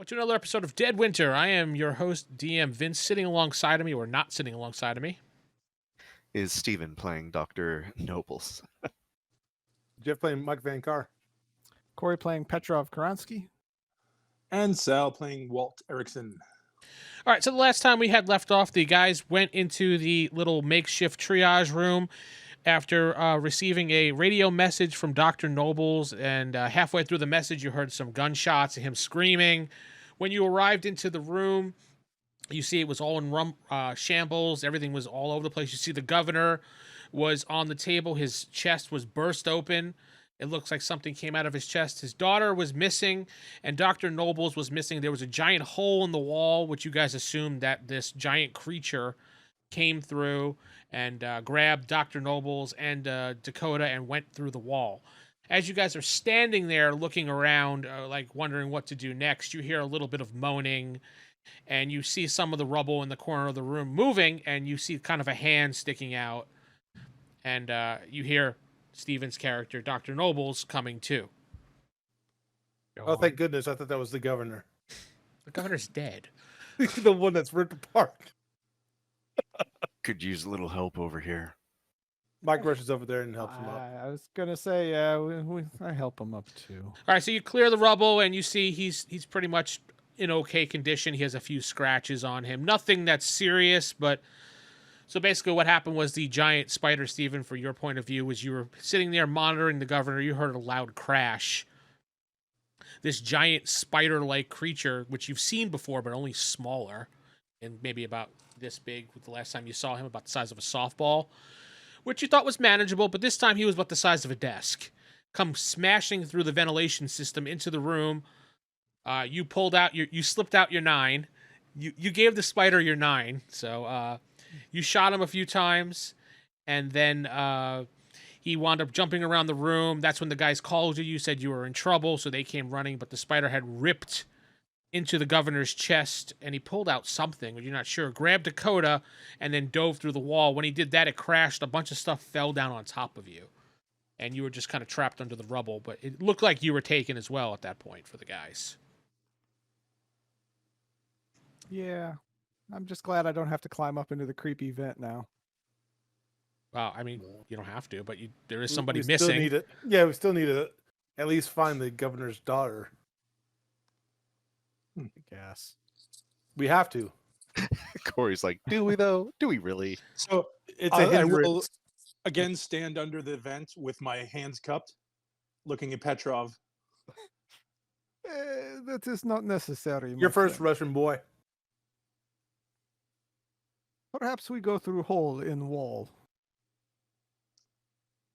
Welcome to another episode of DeadWinter. I am your host, DM Vince. Sitting alongside of me, or not sitting alongside of me, is Steven playing Dr. Nobles. Jeff playing Mike Van Carr. Corey playing Petrov Karansky. And Sal playing Walt Erickson. All right, so the last time we had left off, the guys went into the little makeshift triage room after receiving a radio message from Dr. Nobles, and halfway through the message, you heard some gunshots and him screaming. When you arrived into the room, you see it was all in shambles. Everything was all over the place. You see the governor was on the table. His chest was burst open. It looks like something came out of his chest. His daughter was missing, and Dr. Nobles was missing. There was a giant hole in the wall, which you guys assumed that this giant creature came through and grabbed Dr. Nobles and Dakota and went through the wall. As you guys are standing there looking around, like wondering what to do next, you hear a little bit of moaning, and you see some of the rubble in the corner of the room moving, and you see kind of a hand sticking out, and you hear Steven's character, Dr. Nobles, coming too. Oh, thank goodness. I thought that was the governor. The governor's dead. The one that's ripped apart. Could use a little help over here. Mike rushes over there and helps him up. I was gonna say, yeah, I help him up too. All right, so you clear the rubble, and you see he's pretty much in okay condition. He has a few scratches on him. Nothing that's serious, but... So basically what happened was the giant spider, Steven, from your point of view, was you were sitting there monitoring the governor. You heard a loud crash. This giant spider-like creature, which you've seen before, but only smaller, and maybe about this big the last time you saw him, about the size of a softball, which you thought was manageable, but this time he was about the size of a desk. Come smashing through the ventilation system into the room. You pulled out you slipped out your 9. You gave the spider your 9, so you shot him a few times, and then he wound up jumping around the room. That's when the guys called you. You said you were in trouble, so they came running, but the spider had ripped into the governor's chest, and he pulled out something, but you're not sure. Grabbed Dakota, and then dove through the wall. When he did that, it crashed. A bunch of stuff fell down on top of you, and you were just kind of trapped under the rubble, but it looked like you were taken as well at that point for the guys. Yeah, I'm just glad I don't have to climb up into the creepy vent now. Well, I mean, you don't have to, but there is somebody we missing. Still need it. Yeah, we still need to at least find the governor's daughter. I guess. We have to. Corey's like, do we though? Do we really? So It's a I will hindrance. again stand under the vent with my hands cupped, looking at Petrov. That is not necessary. Your my first friend. Russian boy. Perhaps we go through hole in wall.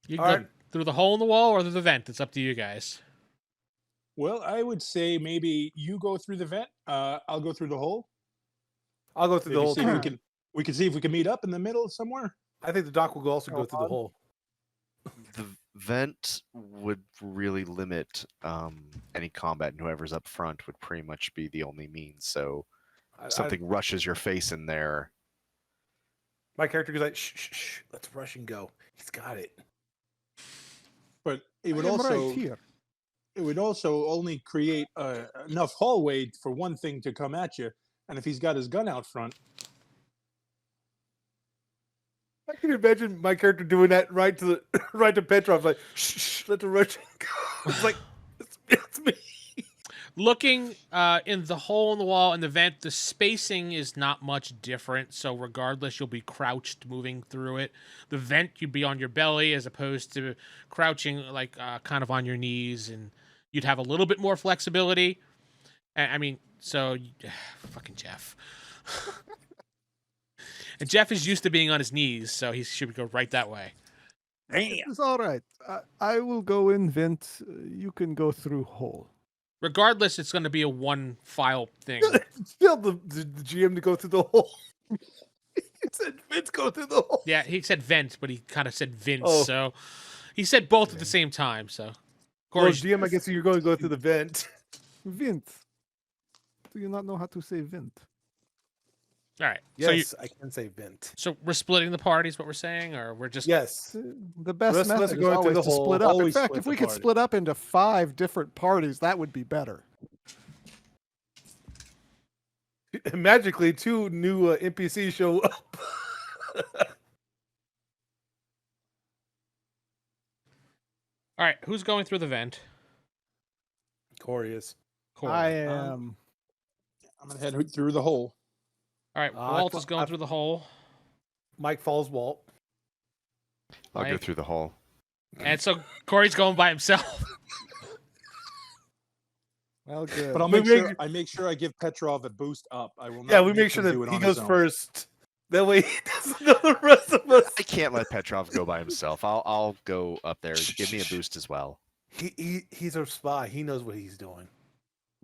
You All can right. go through the hole in the wall or through the vent. It's up to you guys. Well, I would say maybe you go through the vent. I'll go through the hole. I'll go through the Maybe whole see if we time. can we can see if we can meet up in the middle somewhere. I think the doc will also go through the hole. The vent would really limit any combat, and whoever's up front would pretty much be the only means. So if something rushes your face in there. My character goes like, shh, shh, shh, let's rush and go. He's got it. But it would I am also right here. it would also only create enough hallway for one thing to come at you. And if he's got his gun out front, I can imagine my character doing that right to Petrov, like, shh, shh, let the Russian go. It's like, it's me. Looking in the hole in the wall and the vent, the spacing is not much different. So regardless, you'll be crouched moving through it. The vent, you'd be on your belly as opposed to crouching like kind of on your knees, and you'd have a little bit more flexibility. I mean, so fucking Jeff. And Jeff is used to being on his knees, so he should go right that way. It's all right. I will go in vent. You can go through hole. Regardless, it's going to be a one file thing. Tell the GM to go through the hole. He said, Vince, go through the hole. Yeah, he said vent, but he kind of said Vince, Oh. so he said both at the same time. So, Well, Corey, GM, I guess you're going to go through the vent. Vent. Do you not know how to say vent? all right. Yes, I can say vent. So we're splitting the parties. What we're saying, or we're just Yes. The best Let's method is go through always the to hole. split up. In Always fact, split if the we could party. split up into 5 different parties, that would be better. Magically, 2 new NPCs show up. All right, who's going through the vent? Corey is. Corey. I am. I'm gonna head through the hole. All right, Walt is going through the hole. Mike falls Walt. I'll go Mike. through the hole. And so Corey's going by himself. Well, good. But I make sure I give Petrov a boost up. I will not. Yeah, we make sure him do that it he on his goes own. first. That way he doesn't know the rest of us. I can't let Petrov go by himself. I'll go up there. Give me a boost as well. He's a spy. He knows what he's doing.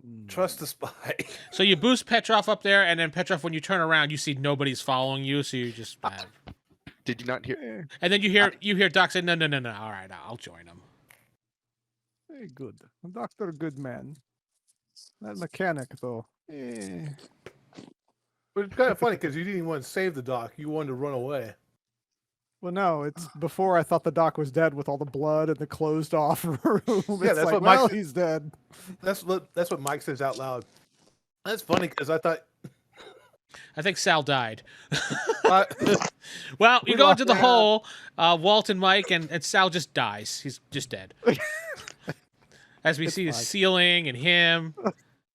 Mm. Trust the spy. So you boost Petrov up there, and then Petrov, when you turn around, you see nobody's following you, so you just. Did you not hear? And then you hear Doc say, "No. All right, I'll join him." Very good. Doctor Goodman. That mechanic, though. But it's kind of funny because you didn't even want to save the doc. You wanted to run away. Well, no, it's before I thought the doc was dead with all the blood and the closed off room. Yeah, that's what well, Mike- he's dead. That's what Mike says out loud. That's funny because I thought. I think Sal died. Uh, Well, you We go lost into the Sal. hole. Walt and Mike, and Sal just dies. He's just dead. As we It's see the fine. ceiling and him.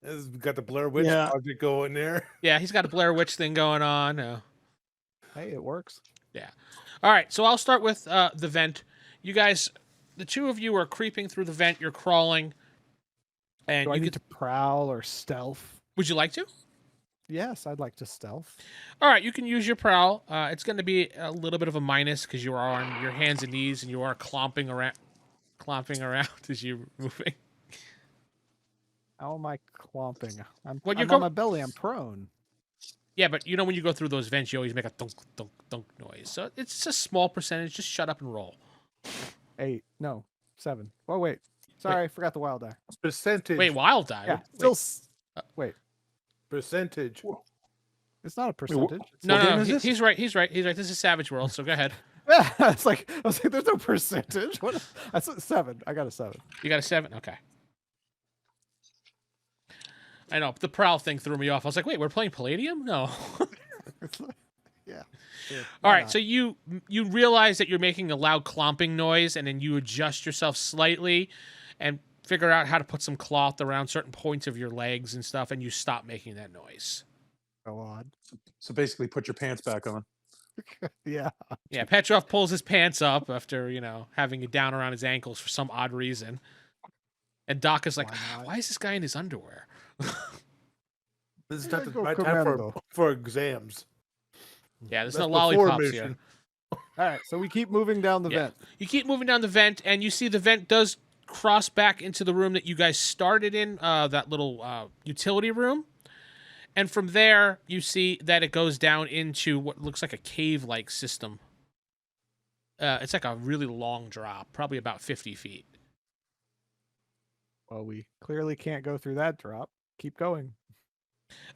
It's got the Blair Witch Yeah. Project going there. Yeah, he's got a Blair Witch thing going on. Hey, it works. All right, so I'll start with the vent. You guys, the two of you are creeping through the vent. You're crawling. And Do I you need could, to prowl or stealth? would you like to? Yes, I'd like to stealth. All right, you can use your prowl. It's going to be a little bit of a minus because you are on your hands and knees and you are clomping around as you're moving. How am I clomping? I'm Well, you're on go- my belly. I'm prone. Yeah, but you know when you go through those vents, you always make a thunk, thunk, thunk noise. So it's a small percentage. Just shut up and roll. 8. No, 7. Oh, wait. Sorry, I forgot the wild die. Percentage. Wait, wild die? Yeah, Wait, still. Wait, Percentage. it's not a percentage. It's no, What no, game no. is this? He's right. He's right. This is Savage World, so go ahead. Yeah, it's like I was like, there's no percentage. What? I said 7. I got a 7. You got a 7? Okay. I know. The prowl thing threw me off. I was like, wait, we're playing Palladium? No. Yeah. All right, so you realize that you're making a loud clomping noise, and then you adjust yourself slightly and figure out how to put some cloth around certain points of your legs and stuff, and you stop making that noise. so odd. So basically, put your pants back on. Yeah. Yeah, Petrov pulls his pants up after, having it down around his ankles for some odd reason. And Doc is like, Why not? why is this guy in his underwear? This is Yeah, not the go right time commando. for exams. Yeah, there's That's no before lollipops here. mission. All right, so we keep moving down the Yeah. vent. You keep moving down the vent, and you see the vent does cross back into the room that you guys started in, that little utility room. And from there, you see that it goes down into what looks like a cave-like system. It's like a really long drop, probably about 50 feet. Well, we clearly can't go through that drop. Keep going.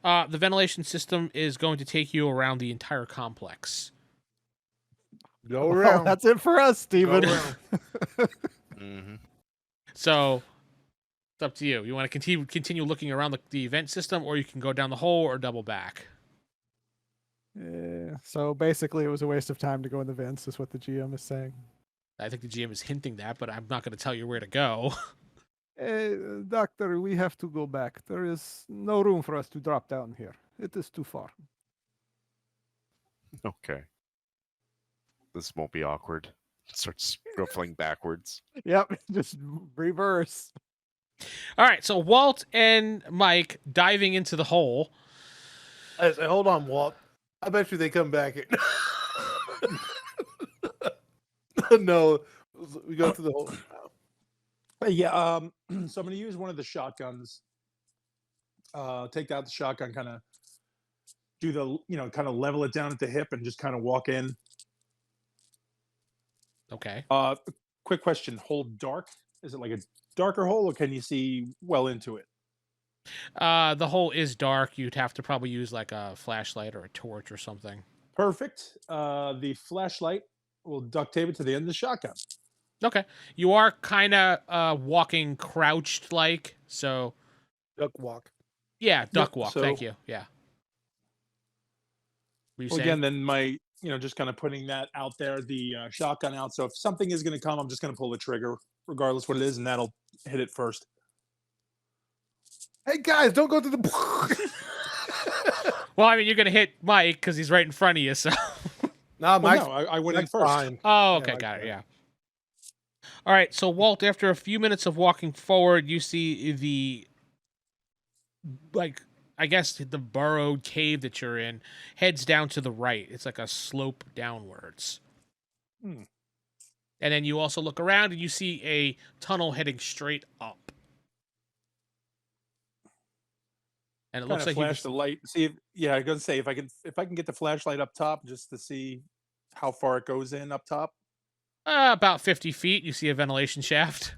The ventilation system is going to take you around the entire complex. Go Well, around. that's it for us, Go Steven. around. Mm-hmm. So it's up to you. You want to continue looking around the vent system, or you can go down the hole or double back. So basically, it was a waste of time to go in the vents, is what the GM is saying. I think the GM is hinting that, but I'm not going to tell you where to go. Doctor, we have to go back. There is no room for us to drop down here. It is too far. Okay. This won't be awkward. Starts shuffling backwards. Yep, just reverse. All right, so Walt and Mike diving into the hole. I say, hold on, Walt. I bet you they come back. No, we go through the whole. Yeah. So I'm going to use one of the shotguns. Take out the shotgun, kind of do the, kind of level it down at the hip and just kind of walk in. Okay. Quick question: hold dark? Is it like a darker hole, or can you see well into it? The hole is dark. You'd have to probably use like a flashlight or a torch or something. Perfect. The flashlight will duct tape it to the end of the shotgun. Okay. You are kind of walking crouched like, so Duck walk. yeah, duck Yep, walk. so- Thank you. Yeah. you Well, saying? again, then my, just kind of putting that out there, the shotgun out. So if something is going to come, I'm just going to pull the trigger, regardless what it is, and that'll hit it first. Hey guys, don't go to the. Well, I mean, you're gonna hit Mike because he's right in front of you. So. Nah, Well, Mike's, no, I went in Mike's first. fine. Oh, Yeah, okay, Mike's got it. fine. Yeah. All right. So Walt, after a few minutes of walking forward, you see the I guess the burrowed cave that you're in heads down to the right. It's like a slope downwards. Hmm. And then you also look around and you see a tunnel heading straight up. And it Kind looks of like you flash just, the light. See if, yeah, I was gonna say if I can get the flashlight up top just to see how far it goes in up top. about 50 feet. You see a ventilation shaft.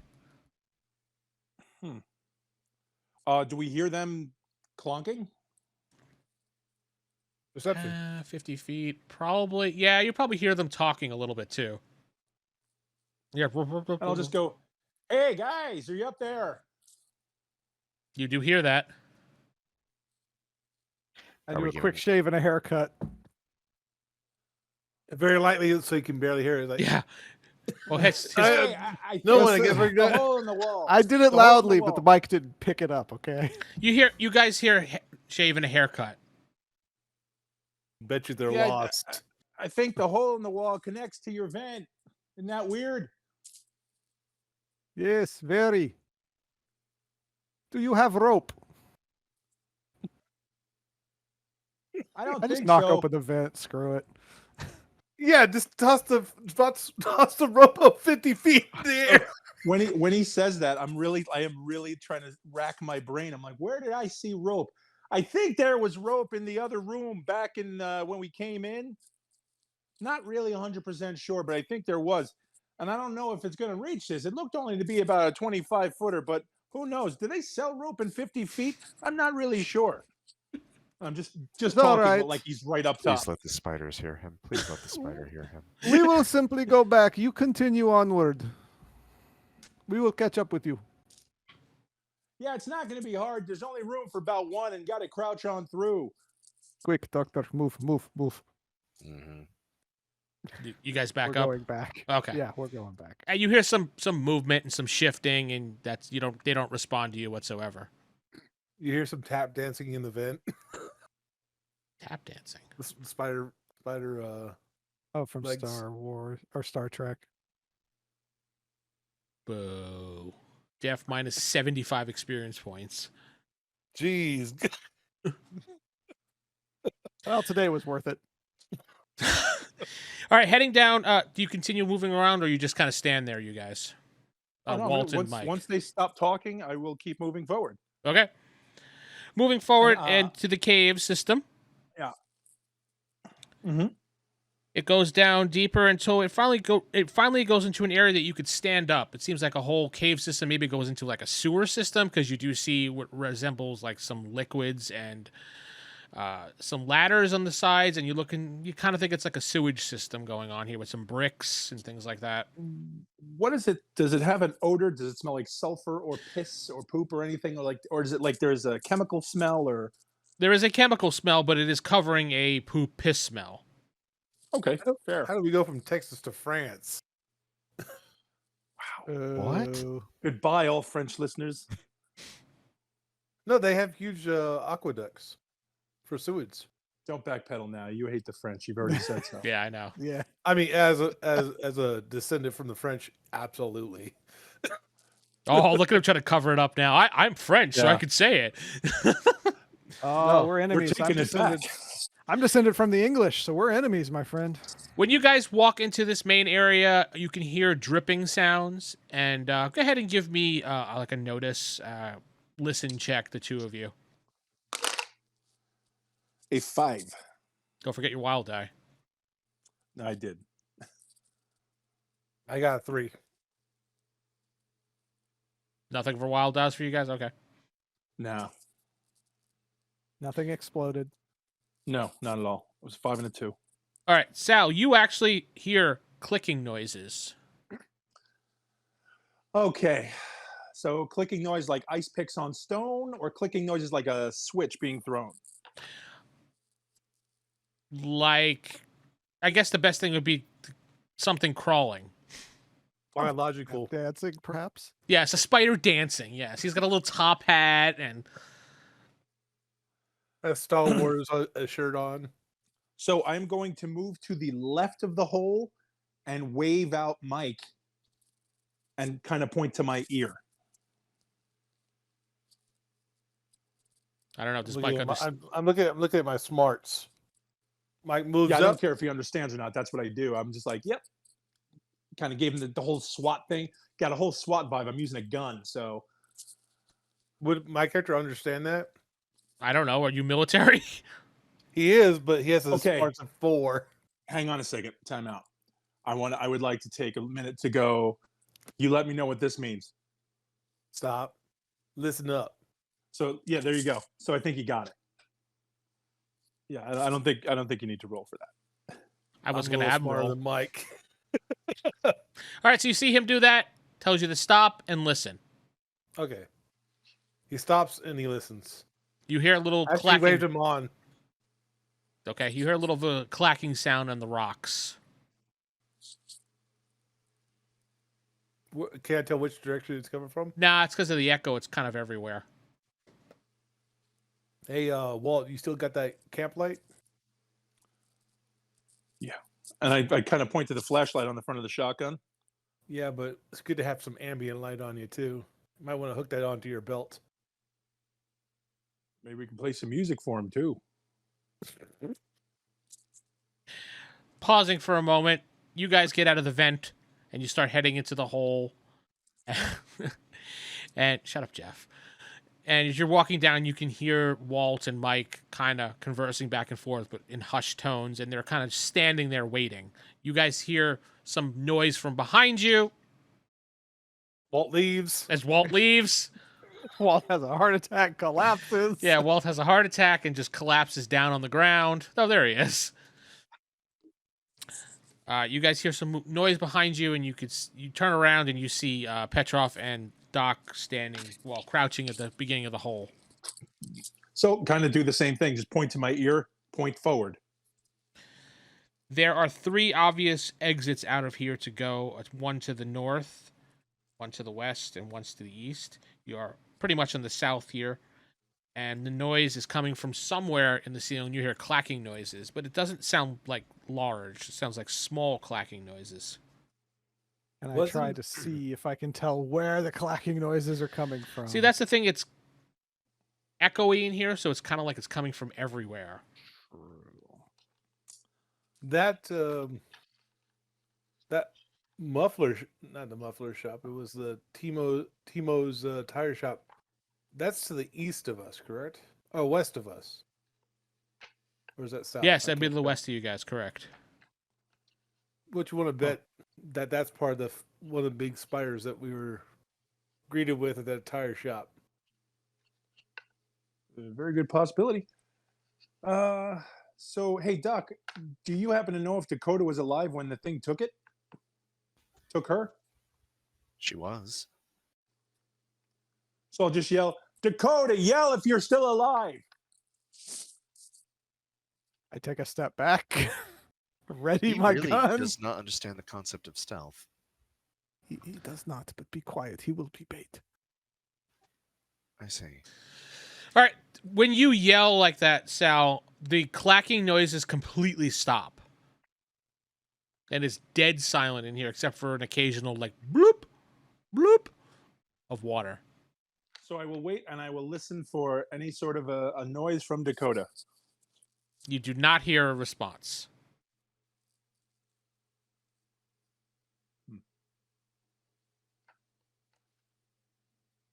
Do we hear them clonking? Perception. 50 feet. Probably. Yeah, you probably hear them talking a little bit too. Yeah. And I'll just go, "Hey guys, are you up there?" You do hear that. I Are do we a quick hearing- shave and a haircut. Very lightly, so you can barely hear it. Like, Yeah. Well, his, Hey, I no think one, I guess we're the good. hole in the wall. I did it The hole in the loudly, but the wall. mic didn't pick it up. Okay. you guys hear shave and a haircut. Bet you they're Yeah, lost. I think the hole in the wall connects to your vent. Isn't that weird? Yes, very. Do you have rope? I don't I just think knock so. open the vent. Screw it. Yeah, just toss the rope up 50 feet in the air. When he says that, I am really trying to rack my brain. I'm like, where did I see rope? I think there was rope in the other room back in when we came in. Not really 100% sure, but I think there was. And I don't know if it's going to reach this. It looked only to be about a 25 footer, but who knows? Do they sell rope in 50 feet? I'm not really sure. I'm just all talking right. like he's right up top. Please let the spiders hear him. Please let the spider hear him. We will simply go back. You continue onward. We will catch up with you. Yeah, it's not going to be hard. There's only room for about one, and got to crouch on through. Quick, doctor. Move. Hmm. You guys back We're up. going back. Okay. Yeah, we're going back. And you hear some movement and some shifting, and they don't respond to you whatsoever. You hear some tap dancing in the vent. Tap dancing. The spider. Oh, from Legs. Star Wars or Star Trek. Boo. Jeff minus 75 experience points. Jeez. Well, today was worth it. All right, heading down. Do you continue moving around, or you just kind of stand there, you guys? Oh, no, Walt and Mike. once they stop talking, I will keep moving forward. Okay. Moving forward And, and to the cave system. Yeah. Mm-hmm. It goes down deeper until it finally goes into an area that you could stand up. It seems like a whole cave system maybe goes into like a sewer system, because you do see what resembles like some liquids and some ladders on the sides, and you kind of think it's like a sewage system going on here with some bricks and things like that. What is it? Does it have an odor? Does it smell like sulfur or piss or poop or anything, or is it like there's a chemical smell or? There is a chemical smell, but it is covering a poop piss smell. Okay, fair. How do we go from Texas to France? What? Goodbye, all French listeners. No, they have huge aqueducts for sewage. Don't backpedal now. You hate the French. You've already said so. Yeah, I know. Yeah. I mean, as a descendant from the French, absolutely. Oh, look at him trying to cover it up now. I'm French, so I Yeah. could say it. Oh, No, we're enemies. We're taking it back. I'm descended from the English, so we're enemies, my friend. When you guys walk into this main area, you can hear dripping sounds. And go ahead and give me like a notice, listen check, the two of you. A 5. Don't forget your wild die. No, I did. I got a 3. Nothing for wild dies for you guys? Okay. No, Nothing exploded. no, not at all. It was a 5 and a 2. All right, Sal, you actually hear clicking noises. Okay. So clicking noise like ice picks on stone, or clicking noises like a switch being thrown? like, I guess the best thing would be something crawling. Biological. Dancing, perhaps. Yes, a spider dancing. Yes, he's got a little top hat and A Star Wars a shirt on. So I'm going to move to the left of the hole and wave out Mike and kind of point to my ear. I don't know. Does I'm Mike looking, at my, understand? I'm looking at my smarts. Mike moves Yeah, I up. don't care if he understands or not. That's what I do. I'm just like, yep. Kind of gave him the whole SWAT thing. Got a whole SWAT vibe. I'm using a gun, so Would my character understand that? I don't know. Are you military? He is, but he has his Okay. smarts of 4. hang on a second. Time out. I would like to take a minute to go. You let me know what this means. Stop. Listen up. So yeah, there you go. So I think you got it. Yeah, I don't think you need to roll for that. I was I'm a going to little have smarter roll. than Mike. All right, so you see him do that. Tells you to stop and listen. Okay. He stops and he listens. You hear a little Actually, clacking. waved him on. Okay, you hear a little of a clacking sound on the rocks. Can I tell which direction it's coming from? Nah, it's because of the echo. It's kind of everywhere. Hey, Walt, you still got that camp light? And I kind of point to the flashlight on the front of the shotgun. Yeah, but it's good to have some ambient light on you too. You might want to hook that onto your belt. Maybe we can play some music for him too. Pausing for a moment, you guys get out of the vent and you start heading into the hole. And shut up, Jeff. And as you're walking down, you can hear Walt and Mike kind of conversing back and forth, but in hushed tones, and they're kind of standing there waiting. You guys hear some noise from behind you Walt leaves. as Walt leaves. Walt has a heart attack, collapses. Yeah, Walt has a heart attack and just collapses down on the ground. Oh, there he is. You guys hear some noise behind you, and you turn around and you see Petrov and Doc standing, well, crouching at the beginning of the hole. So kind of do the same thing. Just point to my ear, point forward. There are 3 obvious exits out of here to go. One to the north, one to the west, and one to the east. You are pretty much in the south here. And the noise is coming from somewhere in the ceiling. You hear clacking noises, but it doesn't sound like large. It sounds like small clacking noises. And I Wasn't- try to see if I can tell where the clacking noises are coming from. See, that's the thing. It's echoey in here, so it's kind of like it's coming from everywhere. That that muffler, not the muffler shop. It was the Timo's tire shop. That's to the east of us, correct? Oh, west of us. Or is that south? Yes, I that'd be can't the tell. west of you guys, correct. What you want to bet that's part of one of the big spiders that we were greeted with at that tire shop. A very good possibility. So hey, Doc, do you happen to know if Dakota was alive when the thing took it? Took her? She was. So I'll just yell, Dakota, yell if you're still alive. I take a step back, ready He my really gun. does not understand the concept of stealth. He does not, but be quiet. He will be bait. I see. All right, when you yell like that, Sal, the clacking noises completely stop. And it's dead silent in here, except for an occasional, like, bloop, bloop of water. So I will wait and I will listen for any sort of a noise from Dakota. You do not hear a response.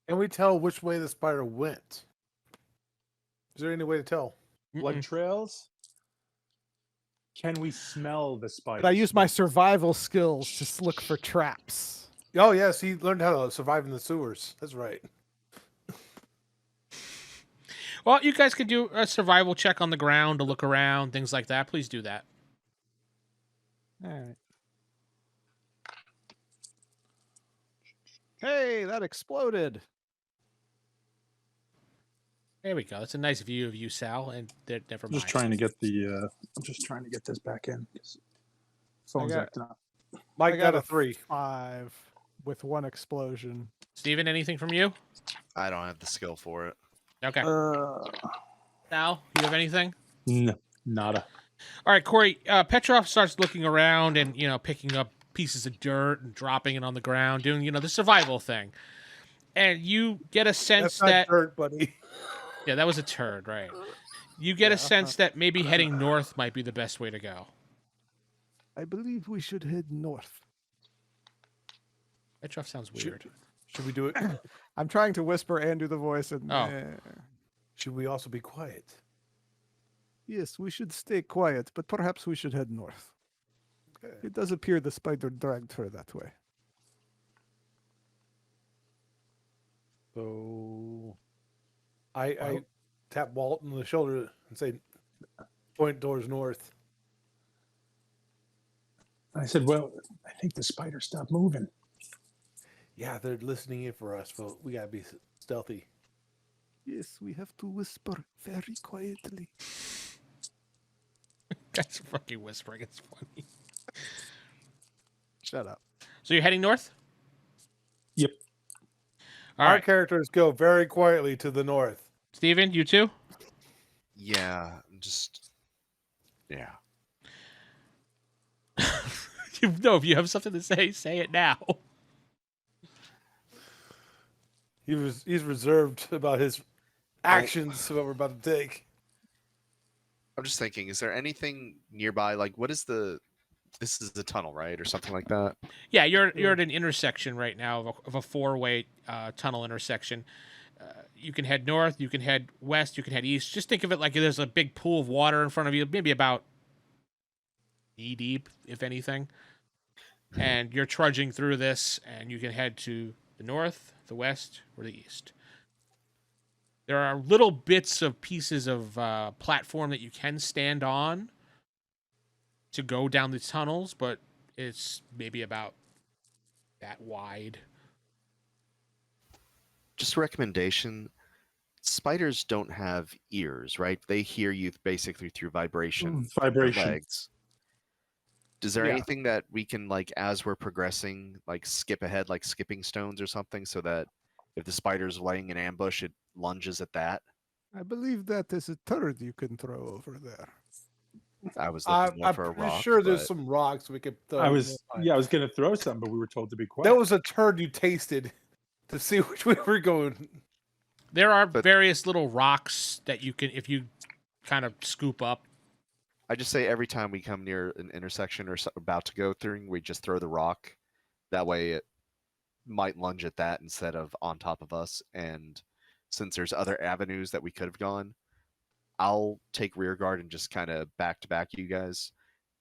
Can we tell which way the spider went? Is there any way to tell? Blood Mm-mm. trails? Can we smell the spider? But I use my survival skills to look for traps. Oh, yes, he learned how to survive in the sewers. That's right. Well, you guys could do a survival check on the ground to look around, things like that. Please do that. All right. Hey, that exploded. There we go. That's a nice view of you, Sal. And never I'm mind. just trying to get the. I'm just trying to get this back in. 'Cause Phone's got- acting up. Mike I got a a 3. 5 with 1 explosion. Steven, anything from you? I don't have the skill for it. Okay. Sal, you have anything? No, nada. All right, Corey. Petrov starts looking around and picking up pieces of dirt and dropping it on the ground, doing the survival thing. And you get a sense That's not that dirt, buddy. yeah, that was a turd, right? You get a sense that maybe heading north might be the best way to go. I believe we should head north. Petrov sounds weird. Should we do it? I'm trying to whisper and do the voice. And Should we also be quiet? yes, we should stay quiet, but perhaps we should head north. Okay. It does appear the spider dragged her that way. So I tap Walt on the shoulder and say, point towards north. I said, well, I think the spider stopped moving. Yeah, they're listening in for us, but we gotta be stealthy. Yes, we have to whisper very quietly. Guys are fucking whispering. It's funny. Shut up. So you're heading north? Yep. All Our right. characters go very quietly to the north. Steven, you too? Yeah, yeah. No, if you have something to say it now. He's reserved about his actions what we're about to take. I'm just thinking, is there anything nearby? Like, what is this is the tunnel, right? Or something like that? Yeah, you're at an intersection right now of a four-way tunnel intersection. You can head north, you can head west, you can head east. Just think of it like there's a big pool of water in front of you, maybe about knee deep, if anything. And you're trudging through this, and you can head to the north, the west, or the east. There are little bits of pieces of platform that you can stand on to go down the tunnels, but it's maybe about that wide. Just a recommendation. Spiders don't have ears, right? They hear you basically through vibration. with their Vibration. legs. Is there Yeah. anything that we can, like, as we're progressing, like skip ahead, like skipping stones or something, so that if the spider's laying in ambush, it lunges at that? I believe that is a turd you can throw over there. I was looking more I'm for a pretty rock. sure there's but- some rocks we could throw. I was going to throw some, but we were told to be quiet. That was a turd you tasted to see which way we're going. There are But- various little rocks that you can, if you kind of scoop up. I just say every time we come near an intersection or about to go through, we just throw the rock. That way it might lunge at that instead of on top of us. And since there's other avenues that we could have gone, I'll take rear guard and just kind of back to back you guys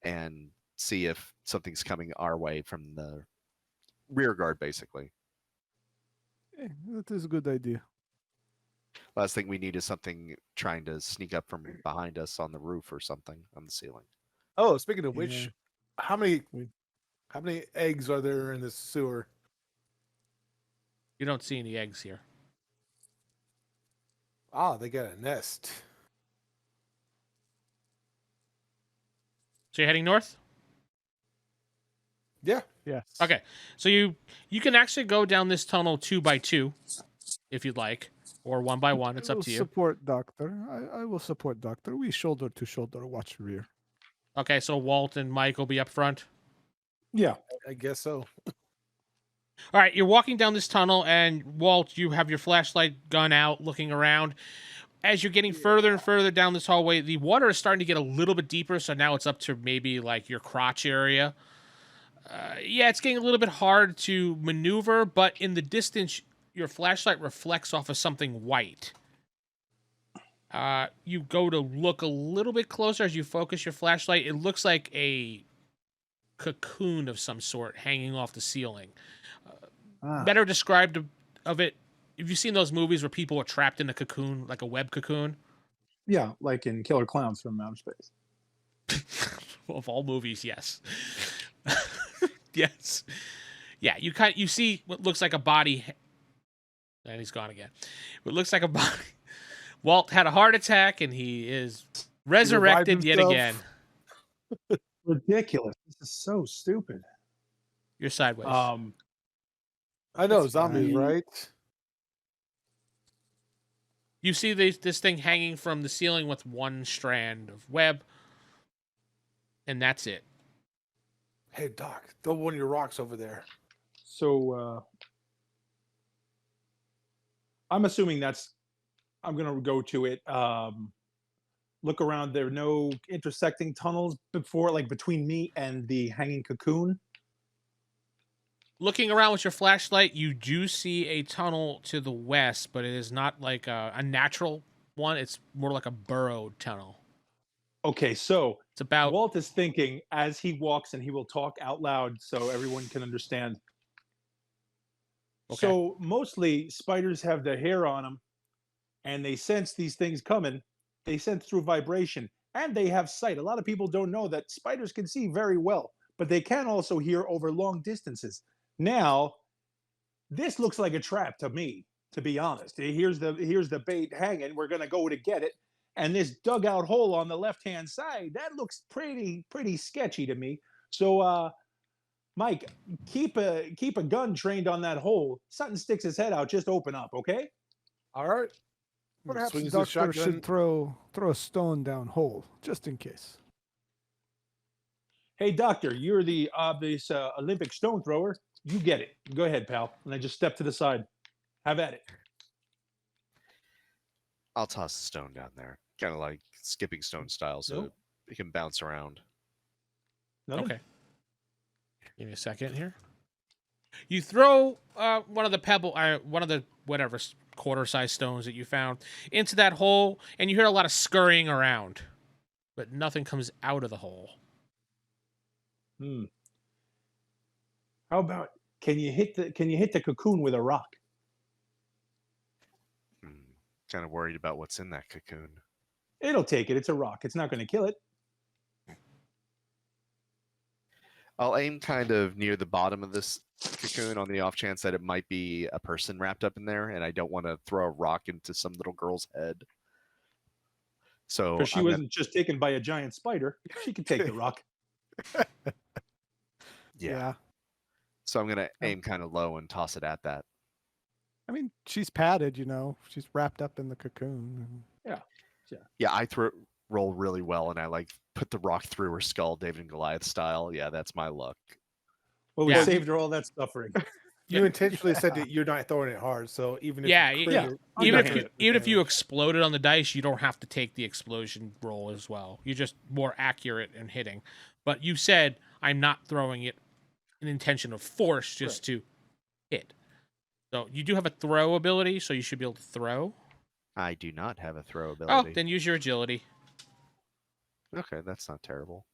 and see if something's coming our way from the rear guard, basically. That is a good idea. Last thing we need is something trying to sneak up from behind us on the roof or something on the ceiling. Oh, speaking of which, Yeah. how many eggs are there in this sewer? You don't see any eggs here. Ah, they got a nest. So you're heading north? Yeah. Yes. Okay. So you can actually go down this tunnel 2 by 2 if you'd like, or 1 by 1. It's I up will to you. Support Doctor. I will support Doctor. We shoulder to shoulder watch rear. Okay, so Walt and Mike will be up front. Yeah. I guess so. All right, you're walking down this tunnel, and Walt, you have your flashlight gun out, looking around. As you're getting further and further down this hallway, the water is starting to get a little bit deeper, so now it's up to maybe like your crotch area. Yeah, it's getting a little bit hard to maneuver, but in the distance, your flashlight reflects off of something white. You go to look a little bit closer as you focus your flashlight. It looks like a cocoon of some sort hanging off the ceiling. Better described of it. Have you seen those movies where people are trapped in a cocoon, like a web cocoon? Yeah, like in Killer Clowns from Outer Space. Of all movies, yes. Yes. Yeah, you see what looks like a body, and he's gone again. What looks like a body, Walt had a heart attack, and he is resurrected yet himself. again. Ridiculous. This is so stupid. You're sideways. I know let's zombies, see. right? You see this thing hanging from the ceiling with one strand of web, and that's it. Hey, Doc, throw one of your rocks over there. So I'm assuming I'm gonna go to it. Look around. There are no intersecting tunnels between me and the hanging cocoon. Looking around with your flashlight, you do see a tunnel to the west, but it is not like a natural one. It's more like a burrowed tunnel. Okay, so It's about Walt is thinking as he walks, and he will talk out loud so everyone can understand. Okay. So mostly spiders have their hair on them, and they sense these things coming. They sense through vibration, and they have sight. A lot of people don't know that spiders can see very well, but they can also hear over long distances. Now, this looks like a trap to me, to be honest. Here's the bait hanging. We're gonna go to get it, and this dugout hole on the left-hand side, that looks pretty sketchy to me. So, Mike, keep a gun trained on that hole. Something sticks his head out, just open up, okay? All right. Perhaps Swings the his doctor shotgun. should throw a stone down hole, just in case. Hey, doctor, you're the obvious Olympic stone thrower. You get it. Go ahead, pal. And I just step to the side. Have at it. I'll toss the stone down there, kind of like skipping stone style, so Nope. it can bounce around. Nothing? okay. Give me a second here. You throw one of the whatever quarter-sized stones that you found into that hole, and you hear a lot of scurrying around, but nothing comes out of the hole. How about can you hit the cocoon with a rock? Kind of worried about what's in that cocoon. It'll take it. It's a rock. It's not going to kill it. I'll aim kind of near the bottom of this cocoon on the off chance that it might be a person wrapped up in there, and I don't want to throw a rock into some little girl's head. So Because she wasn't just taken by a giant spider. She could take the rock. yeah. So I'm gonna aim kind of low and toss it at that. I mean, she's padded, she's wrapped up in the cocoon. Yeah, I roll really well, and I put the rock through her skull, David and Goliath style. Yeah, that's my luck. Well, we Yeah. saved her all that suffering. You intentionally said that you're not throwing it hard, so even if Yeah, you yeah. crit it, Even if Underhanded. you exploded on the dice, you don't have to take the explosion roll as well. You're just more accurate in hitting. But you said I'm not throwing it in intention of force, just to hit. So you do have a throw ability, so you should be able to throw. I do not have a throw Oh, ability. then use your agility. Okay, that's not terrible.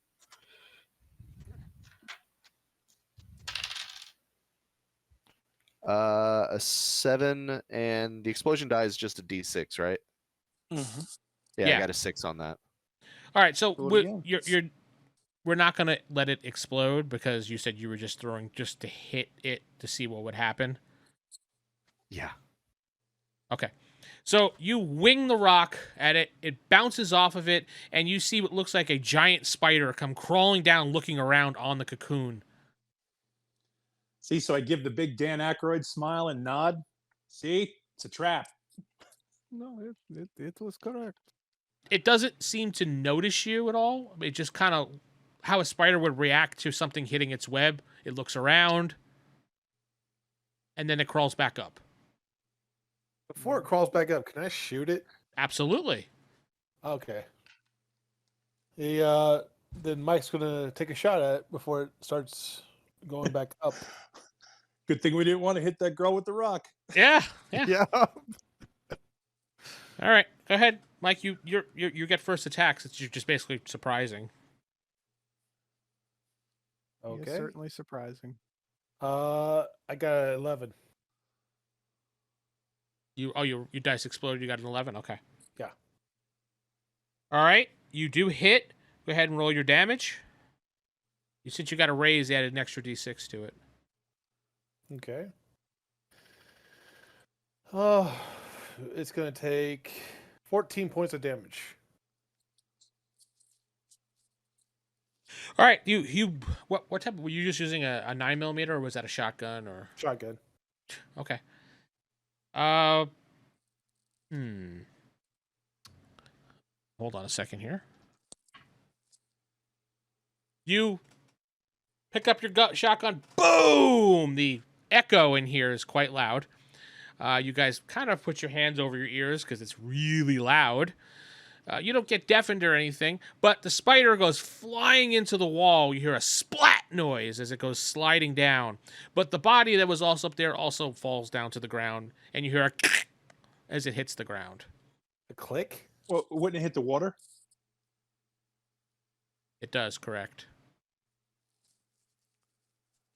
A 7, and the explosion die is just a D6, right? Mm-hmm. Yeah, I got a 6 on that. All right, so Do it again. we're not gonna let it explode because you said you were just throwing just to hit it to see what would happen. Yeah. Okay. So you wing the rock at it, it bounces off of it, and you see what looks like a giant spider come crawling down looking around on the cocoon. See, so I give the big Dan Aykroyd smile and nod. See, it's a trap. No, it was correct. It doesn't seem to notice you at all. It just kind of how a spider would react to something hitting its web. It looks around, and then it crawls back up. before it crawls back up, can I shoot it? Absolutely. Okay. Then Mike's gonna take a shot at it before it starts going back up. Good thing we didn't want to hit that girl with the rock. Yeah. Yeah. All right, go ahead, Mike. You get first attack since you're just basically surprising. Okay. It's certainly surprising. I got 11. Your dice exploded. You got an 11. Okay. Yeah. All right, you do hit. Go ahead and roll your damage. Since you got a raise, you added an extra d6 to it. Okay. Oh, it's gonna take 14 points of damage. All right, what type? Were you just using a 9mm or was that a shotgun or? Shotgun. Okay. Hold on a second here. You pick up your shotgun. Boom! The echo in here is quite loud. You guys kind of put your hands over your ears because it's really loud. You don't get deafened or anything, but the spider goes flying into the wall. You hear a splat noise as it goes sliding down. But the body that was also up there also falls down to the ground, and you hear a as it hits the ground. A click? Well, wouldn't it hit the water? It does, correct.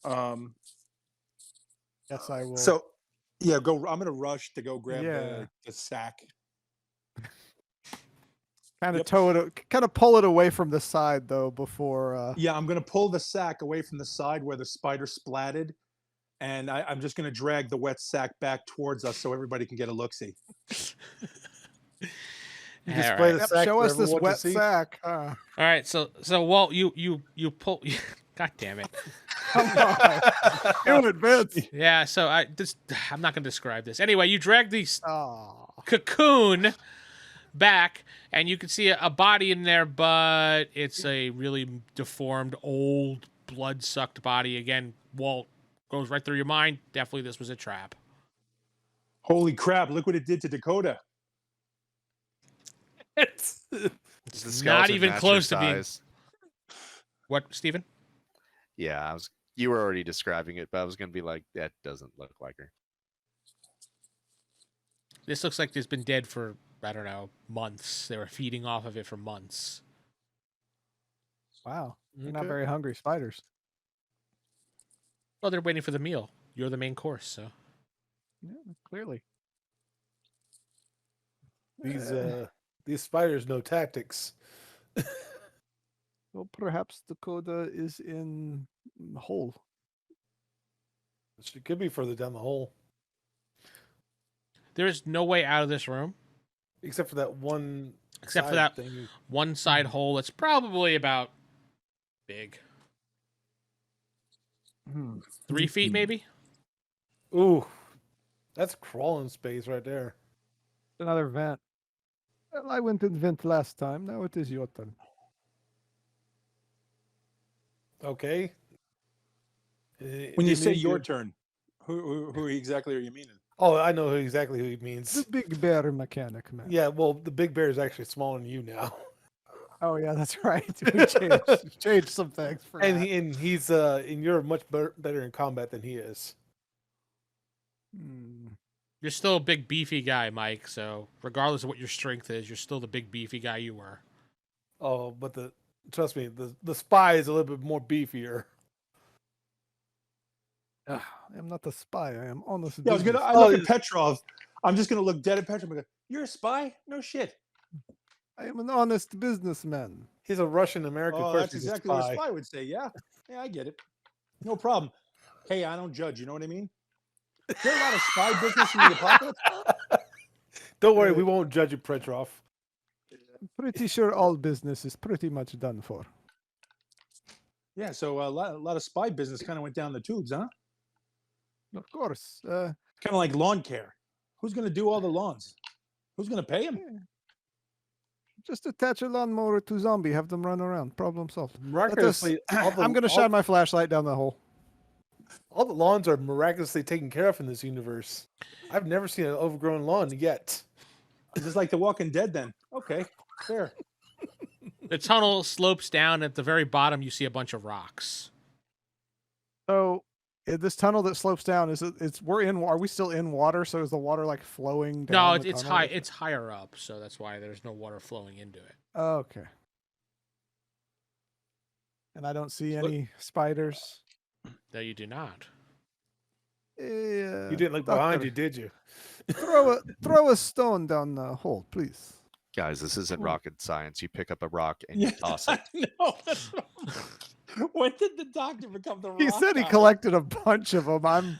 Yes, I will. So, yeah, go. I'm gonna rush to go grab Yeah. the sack. kind of Yep. kind of pull it away from the side though before. Yeah, I'm gonna pull the sack away from the side where the spider splatted, and I'm just gonna drag the wet sack back towards us so everybody can get a look-see. You All display right. the sack Show for us this everyone to wet see? sack. All right, so Walt, you pull. God damn it! Come on, do it, Vince. Yeah, so I'm not gonna describe this. Anyway, you drag the Oh, cocoon back, and you can see a body in there, but it's a really deformed, old, blood-sucked body. Again, Walt goes right through your mind. Definitely, this was a trap. Holy crap! Look what it did to Dakota. It's The not skeleton even match close your to being. size. What, Steven? Yeah, you were already describing it, but I was gonna be like, that doesn't look like her. This looks like it's been dead for, I don't know, months. They were feeding off of it for months. wow. You're not Okay. very hungry spiders. Well, they're waiting for the meal. You're the main course, so. Yeah, clearly. These spiders know tactics. Well, perhaps Dakota is in the hole. She could be further down the hole, There is no way out of this room except for that one. except for side that thing. one side hole that's probably about big. 3 feet, maybe? Ooh, that's crawling space right there. Another vent. Well, I went in vent last time. Now it is your turn. Okay. When you say your turn, who exactly are you meaning? Oh, I know exactly who he means. The big bear mechanic, man. Yeah, well, the big bear is actually smaller than you now, Oh yeah, that's right. We changed some things for and that. and you're much better in combat than he is. You're still a big, beefy guy, Mike, so regardless of what your strength is, you're still the big, beefy guy you were. Oh, but trust me, the spy is a little bit more beefier. I'm not a spy. I am honest. Yeah, I look at Petrov. I'm just gonna look dead at Petrov and go, "You're a spy? No shit." I am an honest businessman. He's a Russian American. Oh, Of course that's he's a exactly what a spy. spy would say. Yeah, yeah, I get it. No problem. Hey, I don't judge. You know what I mean? Is there a lot of spy business in the apocalypse? Don't worry, we won't judge you, Petrov. I'm pretty sure all business is pretty much done for. Yeah, so a lot of spy business kind of went down the tubes, huh? Of course. Kind of like lawn care. Who's going to do all the lawns? Who's going to pay him? Just attach a lawnmower to zombie, have them run around. Problem solved. Miraculously, I'm going to shine my flashlight down the hole. all the lawns are miraculously taken care of in this universe. I've never seen an overgrown lawn yet. Just like The Walking Dead, then. Okay, fair. The tunnel slopes down. At the very bottom, you see a bunch of rocks. So, this tunnel that slopes down are we still in water? So is the water like flowing down? No, it's high. It's higher up, so that's why there's no water flowing into it. Okay. And I don't see any spiders. No, you do not. You didn't look behind you, did you? Throw a stone down the hole, please. Guys, this isn't rocket science. You pick up a rock and you toss it. No, when did the doctor become the rock He said he guy? collected a bunch of them.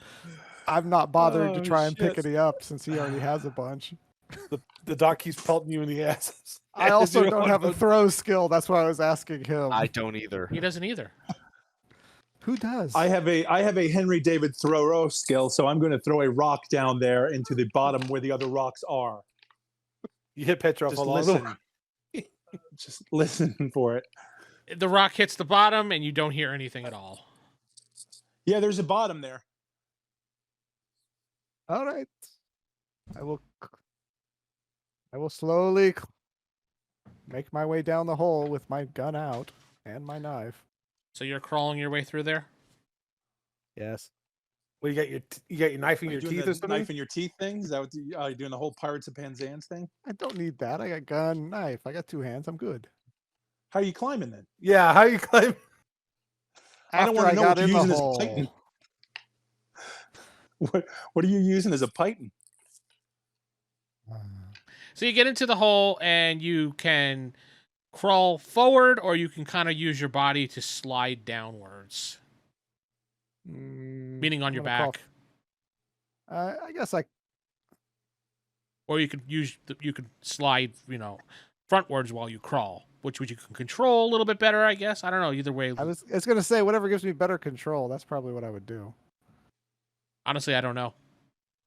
I'm not bothering to Oh, try and pick shit. any up since he already has a bunch. The doc keeps pelting you in the ass. I also don't have a throw skill. That's why I was asking him. I don't either. He doesn't either. Who does? I have a Henry David Thoreau skill, so I'm going to throw a rock down there into the bottom where the other rocks are. You hit Petrov Just along the listen. Just listen for it. The rock hits the bottom, and you don't hear anything at all. Yeah, there's a bottom there. All right. I will slowly make my way down the hole with my gun out and my knife. So you're crawling your way through there? Yes. Well, you got your knife in Are your you doing teeth the or something? knife in your teeth thing? Is that what you're doing the whole Pirates of Penzance thing? I don't need that. I got gun, knife. I got 2 hands. I'm good. How are you climbing then? Yeah, how you climb? I don't After want to know got what you're in the using as a hole. python. What are you using as a python? So you get into the hole, and you can crawl forward, or you can kind of use your body to slide downwards, meaning on I'm your gonna crawl back. I guess Or you could slide, frontwards while you crawl, which you can control a little bit better, I guess. I don't know. Either way, it's going to say whatever gives me better control. That's probably what I would do. honestly, I don't know.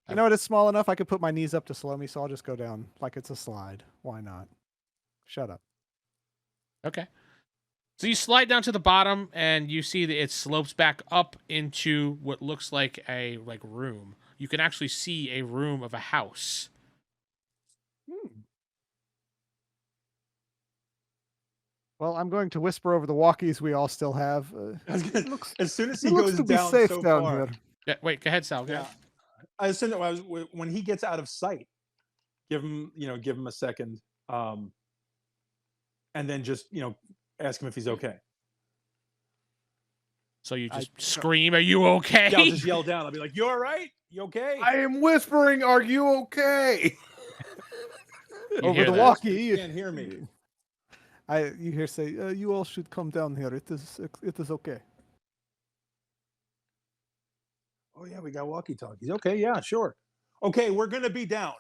You know what? It's small enough. I could put my knees up to slow me, so I'll just go down like it's a slide. Why not? Shut up. Okay. So you slide down to the bottom, and you see that it slopes back up into what looks like a room. You can actually see a room of a house. Well, I'm going to whisper over the walkies we all still have. As soon as he It looks goes to be down safe so down far, here. Yeah, wait, go ahead, Sal. Go yeah. ahead. I assume that when he gets out of sight, give him a second, and then just ask him if he's okay. So you just scream, "Are you okay?" Yeah, I'll just yell down. I'll be like, "You all right? You okay?" I am whispering, "Are you okay?" You Over hear the that. walkie. You can't hear me. You hear say, you all should come down here. It is okay. Oh yeah, we got walkie-talkies. Okay, yeah, sure. Okay, we're gonna be down.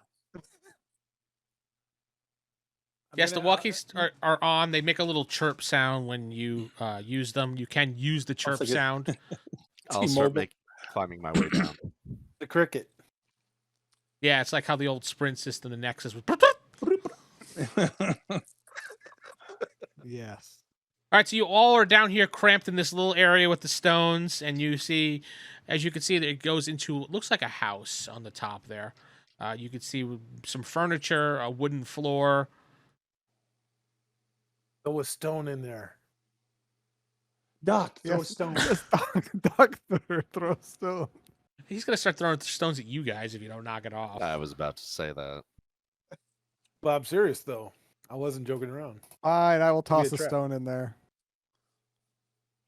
Yes, the walkies are on. They make a little chirp sound when you use them. You can use the chirp like a- sound. I'll start T-Mobile. climbing my way down. The cricket. Yeah, it's like how the old Sprint system, the Nexus was. Yes. All right, so you all are down here cramped in this little area with the stones, and you see, as you can see, that it goes into, it looks like a house on the top there. You can see some furniture, a wooden floor. There was stone in there. Doc, throw a Yes. stone. Doctor, throw a stone. He's going to start throwing stones at you guys if you don't knock it off. I was about to say that. But I'm serious though. I wasn't joking around. Fine, I will Could be a toss a trap. stone in there.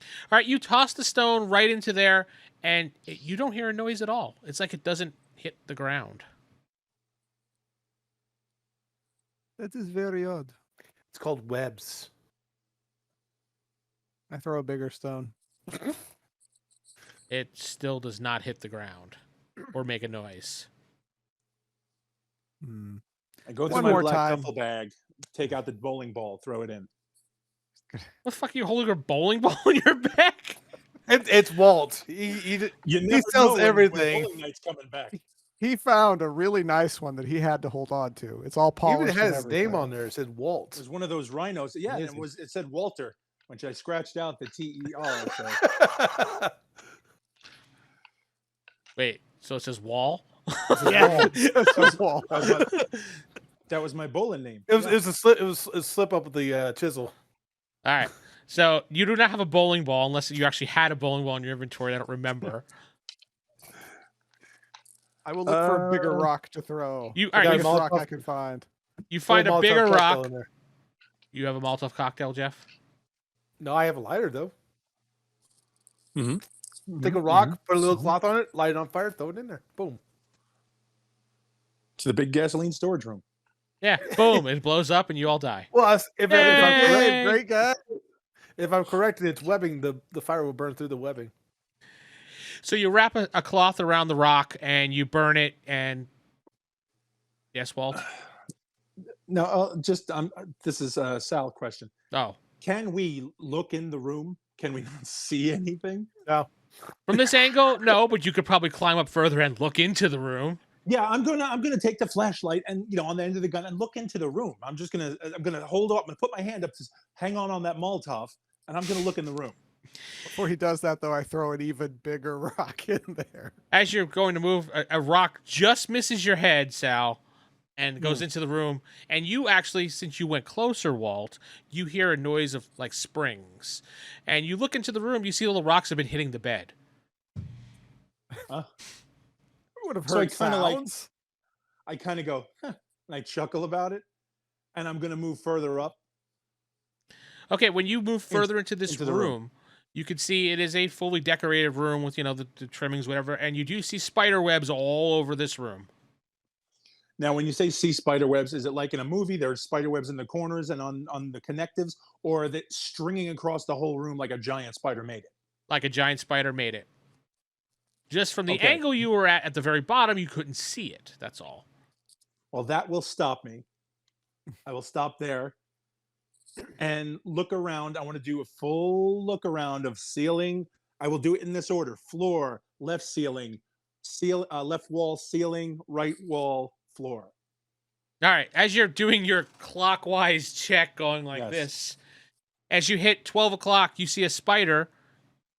All right, you toss the stone right into there, and you don't hear a noise at all. It's like it doesn't hit the ground. That is very odd. It's called webs. I throw a bigger stone. It still does not hit the ground or make a noise. Hmm. I go through One my more black time. duffel bag, take out the bowling ball, throw it in. What the fuck are you holding a bowling ball in your back? It's Walt. You never sells know when everything. bowling night's coming back. He found a really nice one that he had to hold on to. It's all Even polished. has and his name everything. on there. It said It Walt. was one of those rhinos. Yeah, and Amazing. it said Walter, which I scratched out the TER. So Wait, so it says wall? Yeah. It's a wall. that was my bowling name. It was a slip. It was a slip up with the chisel. All right. So you do not have a bowling ball unless you actually had a bowling ball in your inventory. I don't remember. I will look for a bigger rock to throw. You- The all right, biggest you- rock I can find. You find a Molotov bigger cocktail rock. in there. You have a Molotov cocktail, Jeff? No, I have a lighter though. Mm-hmm. Take a rock, put a little cloth on it, light it on fire, throw it in there. Boom. To the big gasoline storage room. Yeah. Boom. It blows up and you all die. Well, if I'm correct, Yay! Great guy. if I'm correct, and it's webbing, the fire will burn through the webbing. So you wrap a cloth around the rock and you burn it, and Yes, Walt. No, just this is a Sal question. Oh, Can we look in the room? Can we not see anything? No. from this angle, no, but you could probably climb up further and look into the room. Yeah, I'm gonna take the flashlight and on the end of the gun and look into the room. I'm gonna hold up and put my hand up to hang on that Molotov, and I'm gonna look in the room. Before he does that, though, I throw an even bigger rock in there. As you're going to move, a rock just misses your head, Sal, and goes into the room. And you actually, since you went closer, Walt, you hear a noise of like springs. And you look into the room, you see all the rocks have been hitting the bed. Huh? Would have So I heard kinda like- sounds. I kind of go, huh, and I chuckle about it, and I'm gonna move further up. Okay, when you move further into this into the room, room. you can see it is a fully decorated room with, the trimmings, whatever. And you do see spider webs all over this room. Now, when you say see spider webs, is it like in a movie? There's spider webs in the corners and on the connectives, or are they stringing across the whole room like a giant spider made it? Like a giant spider made it. Just from the Okay. angle you were at the very bottom, you couldn't see it. That's all. Well, that will stop me. I will stop there and look around. I want to do a full look around of ceiling. I will do it in this order: floor, left ceiling, left wall, ceiling, right wall, floor. All right. As you're doing your clockwise check going like Yes. this, as you hit 12 o'clock, you see a spider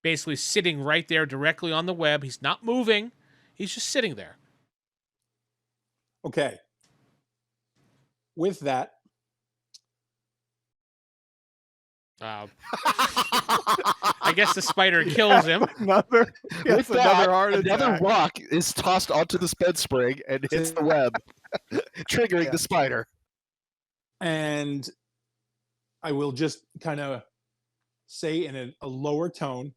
basically sitting right there directly on the web. He's not moving. He's just sitting there. Okay. With that, I guess the spider kills him. Another, yes, With that, another heart another attack. rock is tossed onto the bed spring and hits the web, triggering Yeah. the spider. and I will just kind of say in a lower tone,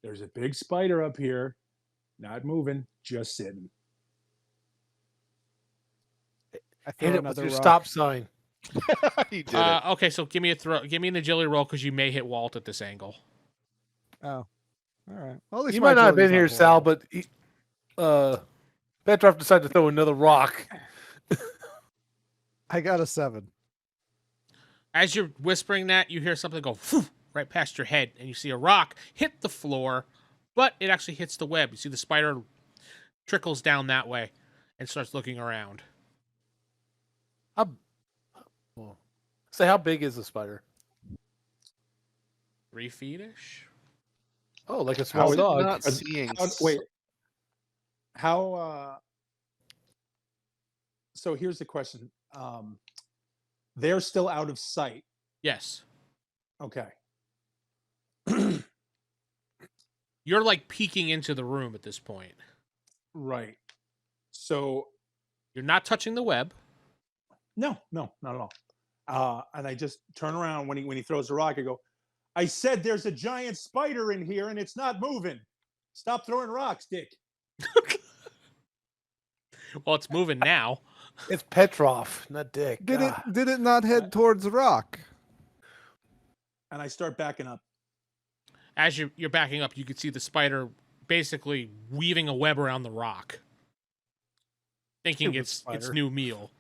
there's a big spider up here, not moving, just sitting. I throw Hit it with another your rock. stop sign. He did it. Okay, so give me an agility roll because you may hit Walt at this angle. Oh, all right. Well, at least You my might not have been agility's here, horrible. Sal, but Petrov decided to throw another rock. I got a 7. As you're whispering that, you hear something go "Phew," right past your head, and you see a rock hit the floor, but it actually hits the web. You see the spider trickles down that way and starts looking around. Say, how big is the spider? 3 feet-ish? Oh, like a How small is it dog. not seeing? Wait, how? So here's the question. They're still out of sight. Yes. Okay. You're like peeking into the room at this point. Right. So You're not touching the web. no, not at all. And I just turn around when he throws the rock. I go, I said there's a giant spider in here and it's not moving. Stop throwing rocks, Dick. Well, it's moving now. It's Petrov, not Dick. Did God. it not head towards the rock? And I start backing up. As you're backing up, you can see the spider basically weaving a web around the rock, thinking Stupid it's spider. new meal.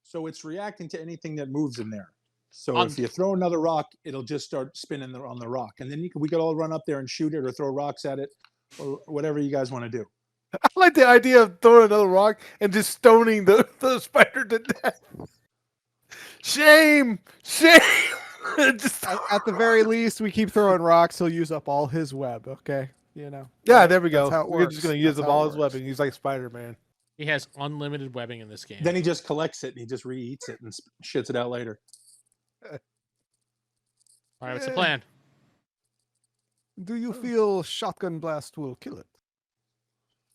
So it's reacting to anything that moves in there. So On- if you throw another rock, it'll just start spinning on the rock. And then we could all run up there and shoot it or throw rocks at it or whatever you guys want to do. I like the idea of throwing another rock and just stoning the spider to death. Shame! Shame! Just- At the very least, we keep throwing rocks. He'll use up all his web. Okay, yeah, there we go. That's how it We're works. just going to use That's up how it all his works. weapons. He's like Spider-Man. He has unlimited webbing in this game. Then he just collects it and he just re-eats it and shits it out later. All right, what's the Yeah. plan? Do you feel shotgun blast will kill it?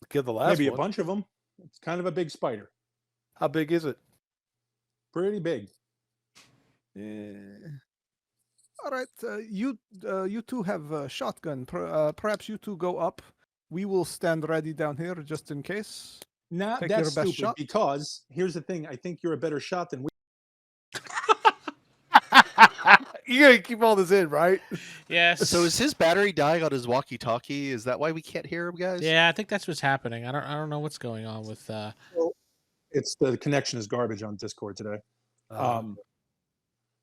Kill the last Maybe a one. bunch of them. It's kind of a big spider. How big is it? Pretty big. All right, you two have a shotgun. Perhaps you two go up. We will stand ready down here just in case. Nah, Take that's your best stupid shot. because here's the thing. I think you're a better shot than we. You gotta keep all this in, right? Yes. So is his battery dying on his walkie-talkie? Is that why we can't hear him, guys? Yeah, I think that's what's happening. I don't know what's going on with. Well, it's the connection is garbage on Discord today.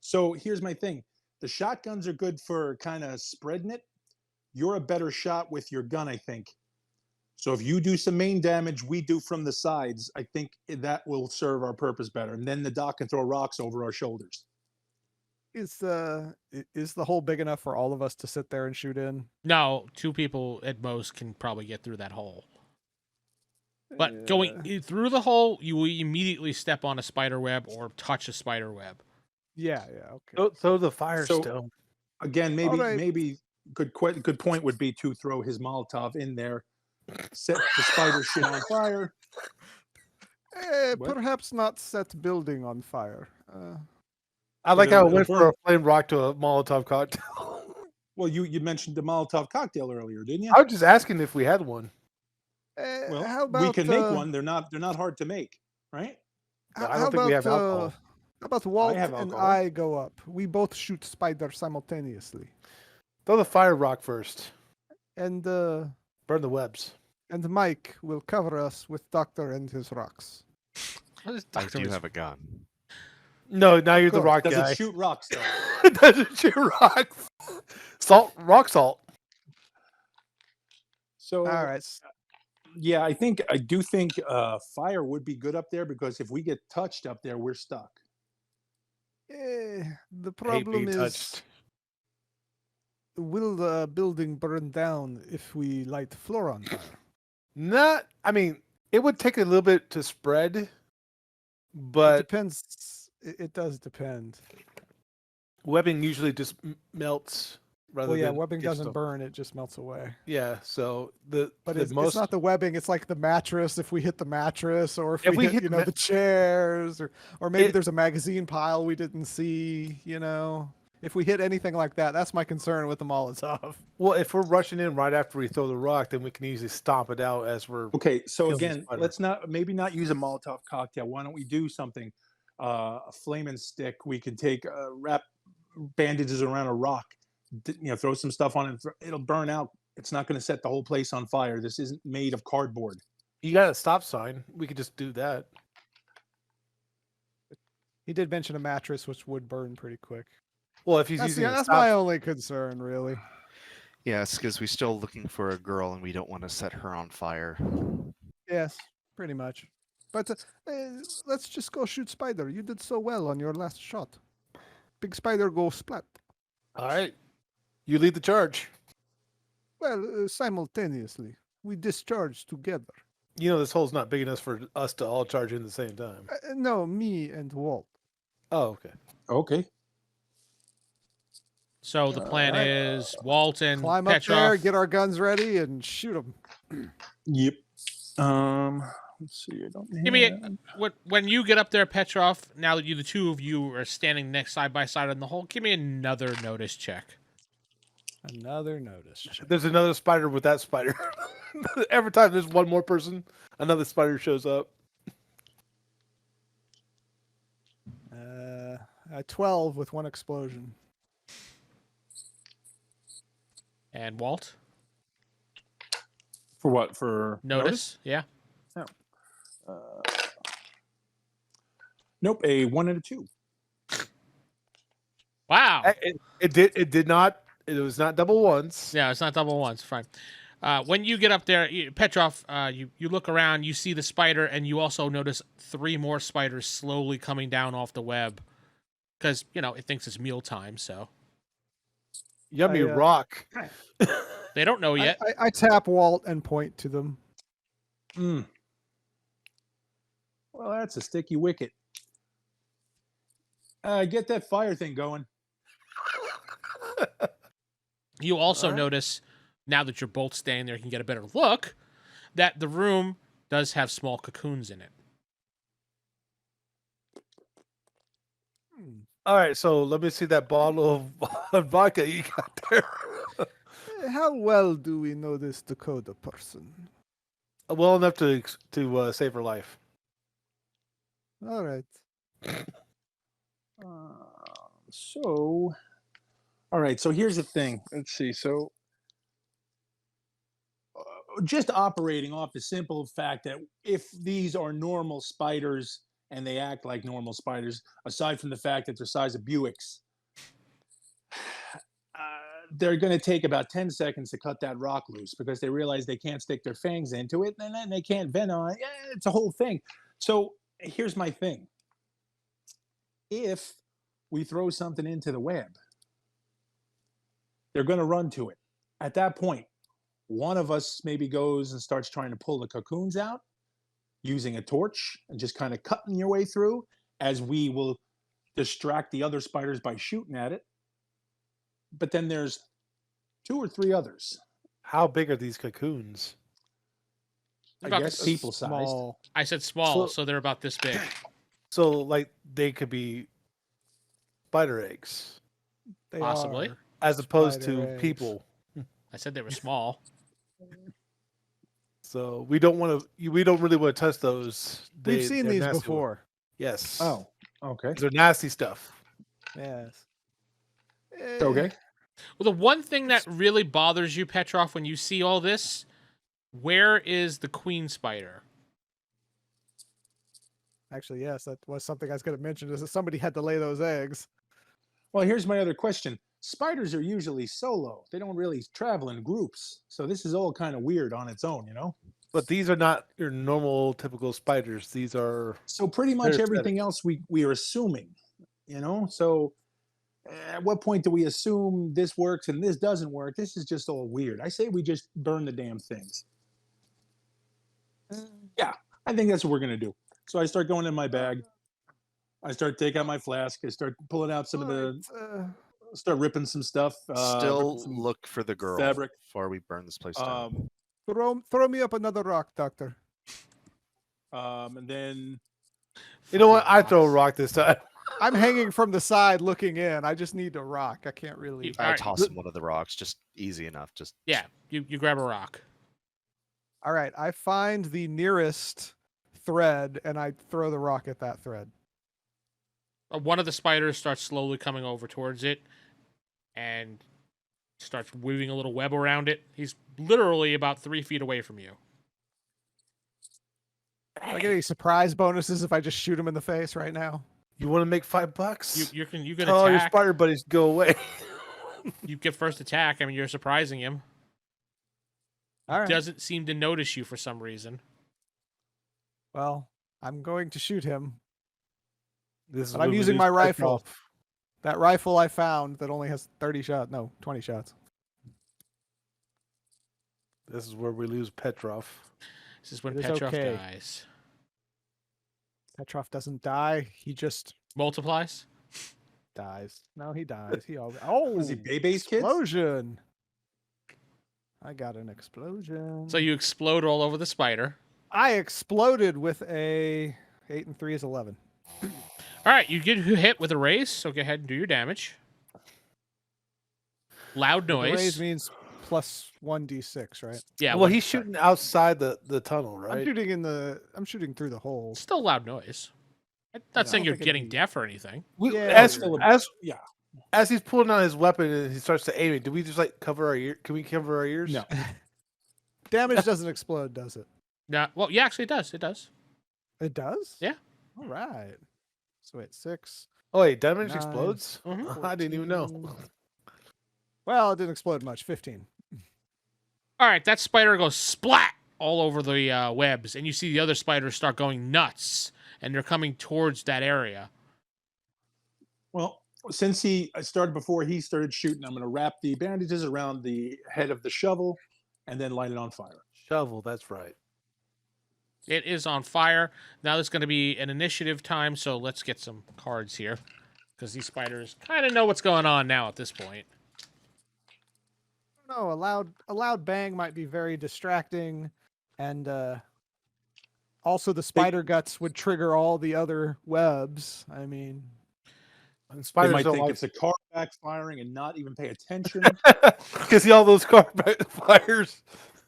So here's my thing: the shotguns are good for kind of spreading it. You're a better shot with your gun, I think. So if you do some main damage, we do from the sides. I think that will serve our purpose better. And then the doc can throw rocks over our shoulders. Is the hole big enough for all of us to sit there and shoot in? No, 2 people at most can probably get through that hole. But going through the hole, you will immediately step on a spider web or touch a spider web. Yeah, okay. Throw the firestone. Again, maybe All right. maybe good point would be to throw his Molotov in there, set the spider shit on fire. What? Perhaps not set building on fire. I like how it went burn. from a flame rock to a Molotov cocktail. Well, you mentioned the Molotov cocktail earlier, didn't you? I was just asking if we had one. Well, how about we can make one. They're not hard to make, right? I don't think we have alcohol. How about Walt have and alcohol. I go up? We both shoot spider simultaneously, Throw the fire rock first. and Burn the webs. Mike will cover us with Doctor and his rocks. I do have a gun. No, now you're the Cool. rock Does guy. it shoot rocks though? It doesn't shoot rocks. Rock salt. So All right. yeah, I do think fire would be good up there because if we get touched up there, we're stuck. The Hate problem being is, touched. will the building burn down if we light the floor on fire? I mean, it would take a little bit to spread, It but depends. It does depend. webbing usually just melts rather Well, yeah, than webbing get doesn't stuff. burn; it just melts away. Yeah, so But the it's most not the webbing; it's like the mattress. If we hit the mattress, or if If we we hit, hit the chairs, or maybe It- there's a magazine pile we didn't see. If we hit anything like that, that's my concern with the Molotov. well, if we're rushing in right after we throw the rock, then we can easily stomp it out as we're. Okay, so Kills the again, spider. let's maybe not use a Molotov cocktail. Why don't we do something? A flaming stick. We can take wrap bandages around a rock. Throw some stuff on it. It'll burn out. It's not going to set the whole place on fire. This isn't made of cardboard. You got a stop sign. We could just do that. He did mention a mattress, which would burn pretty quick. Well, if he's That's, using a that's stop, my only concern, really. Yes, because we're still looking for a girl and we don't want to set her on fire. Yes, pretty much. But let's just go shoot spider. You did so well on your last shot. Big spider go splat. all right, you lead the charge. Well, simultaneously. We discharge together. You know this hole's not big enough for us to all charge in at the same time. No, me and Walt. Oh, okay. Okay. So the plan Alright. is Walt and Climb up Petrov. there, get our guns ready, and shoot them. Yep. Let's see. I don't Give me have- when you get up there, Petrov. Now that the two of you are standing next side by side in the hole, give me another notice check. Another notice. There's another spider with that spider. Every time there's one more person, another spider shows up. 12 with one explosion. And Walt, For what? For notice? Yeah. Nope. A 1 and a 2. Wow. It did not. It was not double ones. Yeah, it's not double ones. Fine. When you get up there, Petrov, you look around, you see the spider, and you also notice 3 more spiders slowly coming down off the web. Because, it thinks it's mealtime, so. Yummy I, rock. They don't know yet. I tap Walt and point to them. Well, that's a sticky wicket. Get that fire thing going. You also notice, now that you're both staying there, you can get a better look, that the room does have small cocoons in it. All right, so let me see that bottle of vodka you got there. How well do we know this Dakota person? Well enough to save her life. All right. So, All right, so here's the thing. Let's see. So just operating off the simple fact that if these are normal spiders and they act like normal spiders, aside from the fact that they're size of Buicks, they're going to take about 10 seconds to cut that rock loose because they realize they can't stick their fangs into it and then they can't vent on it. Yeah, it's a whole thing. So here's my thing. If we throw something into the web, they're going to run to it. At that point, one of us maybe goes and starts trying to pull the cocoons out using a torch and just kind of cutting your way through, as we will distract the other spiders by shooting at it. But then there's 2 or 3 others. How big are these cocoons? I About guess this people sized. Small. I said small, So- so they're about this big. So, like, they could be spider eggs They Possibly. are. as opposed Spider to eggs. people. I said they were small. So we don't want to. We don't really want to touch those. We've seen they're these nasty. before. Yes. Oh, okay. They're nasty stuff. Yes. Okay. Well, the one thing that really bothers you, Petrov, when you see all this, where is the queen spider? Actually, yes, that was something I was going to mention. Is that somebody had to lay those eggs? Well, here's my other question. Spiders are usually solo. They don't really travel in groups. So this is all kind of weird on its own, you know? But these are not your normal, typical spiders. These are. So pretty much Parasitic. everything else we are assuming, you know? So at what point do we assume this works and this doesn't work? This is just all weird. I say we just burn the damn things. Yeah, I think that's what we're going to do. So I start going in my bag. I start taking out my flask. I start pulling out some of the, start ripping some stuff. Still ripping some look for the girl fabric. before we burn this place down. Throw me up another rock, Doctor. And then You know what? I throw a rock this time. I'm hanging from the side looking in. I just need a rock. I can't really. I Alright. toss him one of the rocks, just easy enough. Just Yeah, you grab a rock. All right, I find the nearest thread and I throw the rock at that thread. One of the spiders starts slowly coming over towards it and starts weaving a little web around it. He's literally about 3 feet away from you. Do I get any surprise bonuses if I just shoot him in the face right now? You want to make $5? You can Tell all your attack. spider buddies to go away. You get first attack. I mean, you're surprising him. All right. Doesn't seem to notice you for some reason. Well, I'm going to shoot him. This is But I'm when we using lose my Petrov. rifle. That rifle I found that only has 30 shots. No, 20 shots. This is where we lose Petrov. This is when It is Petrov okay. dies. Petrov doesn't die. He just Multiplies. dies. No, he dies. He always. Oh, was he Bebe's kids? explosion! I got an explosion. So you explode all over the spider. I exploded with a 8 and 3 is 11. All right, you get hit with a raise, so go ahead and do your damage. Loud The raise noise. means plus 1d6, right? Yeah. Well, he's shooting outside the tunnel, I'm right? shooting through the hole. Still loud noise. I'm Yeah, I not saying don't you're think it'd getting be- deaf or anything. We- Yeah, yeah. as he's pulling out his weapon and he starts to aim it, do we just like cover our ear? Can we cover our ears? No. Damage doesn't explode, does it? No, well, yeah, actually, it does. It does. It does? Yeah. All right. So wait, 6. Oh wait, damage 9, explodes? Mhm. I didn't even know. 14. Well, it didn't explode much. 15. All right, that spider goes splat all over the webs, and you see the other spiders start going nuts, and they're coming towards that area. Well, since I started before he started shooting, I'm going to wrap the bandages around the head of the shovel and then light it on fire. Shovel, that's right. It is on fire. Now there's going to be an initiative time, so let's get some cards here, because these spiders kind of know what's going on now at this point. No, a loud bang might be very distracting, and also the spider guts would trigger all the other webs. I mean, And They spiders might don't think like it's a car backfiring and not even pay attention. because see all those car fires.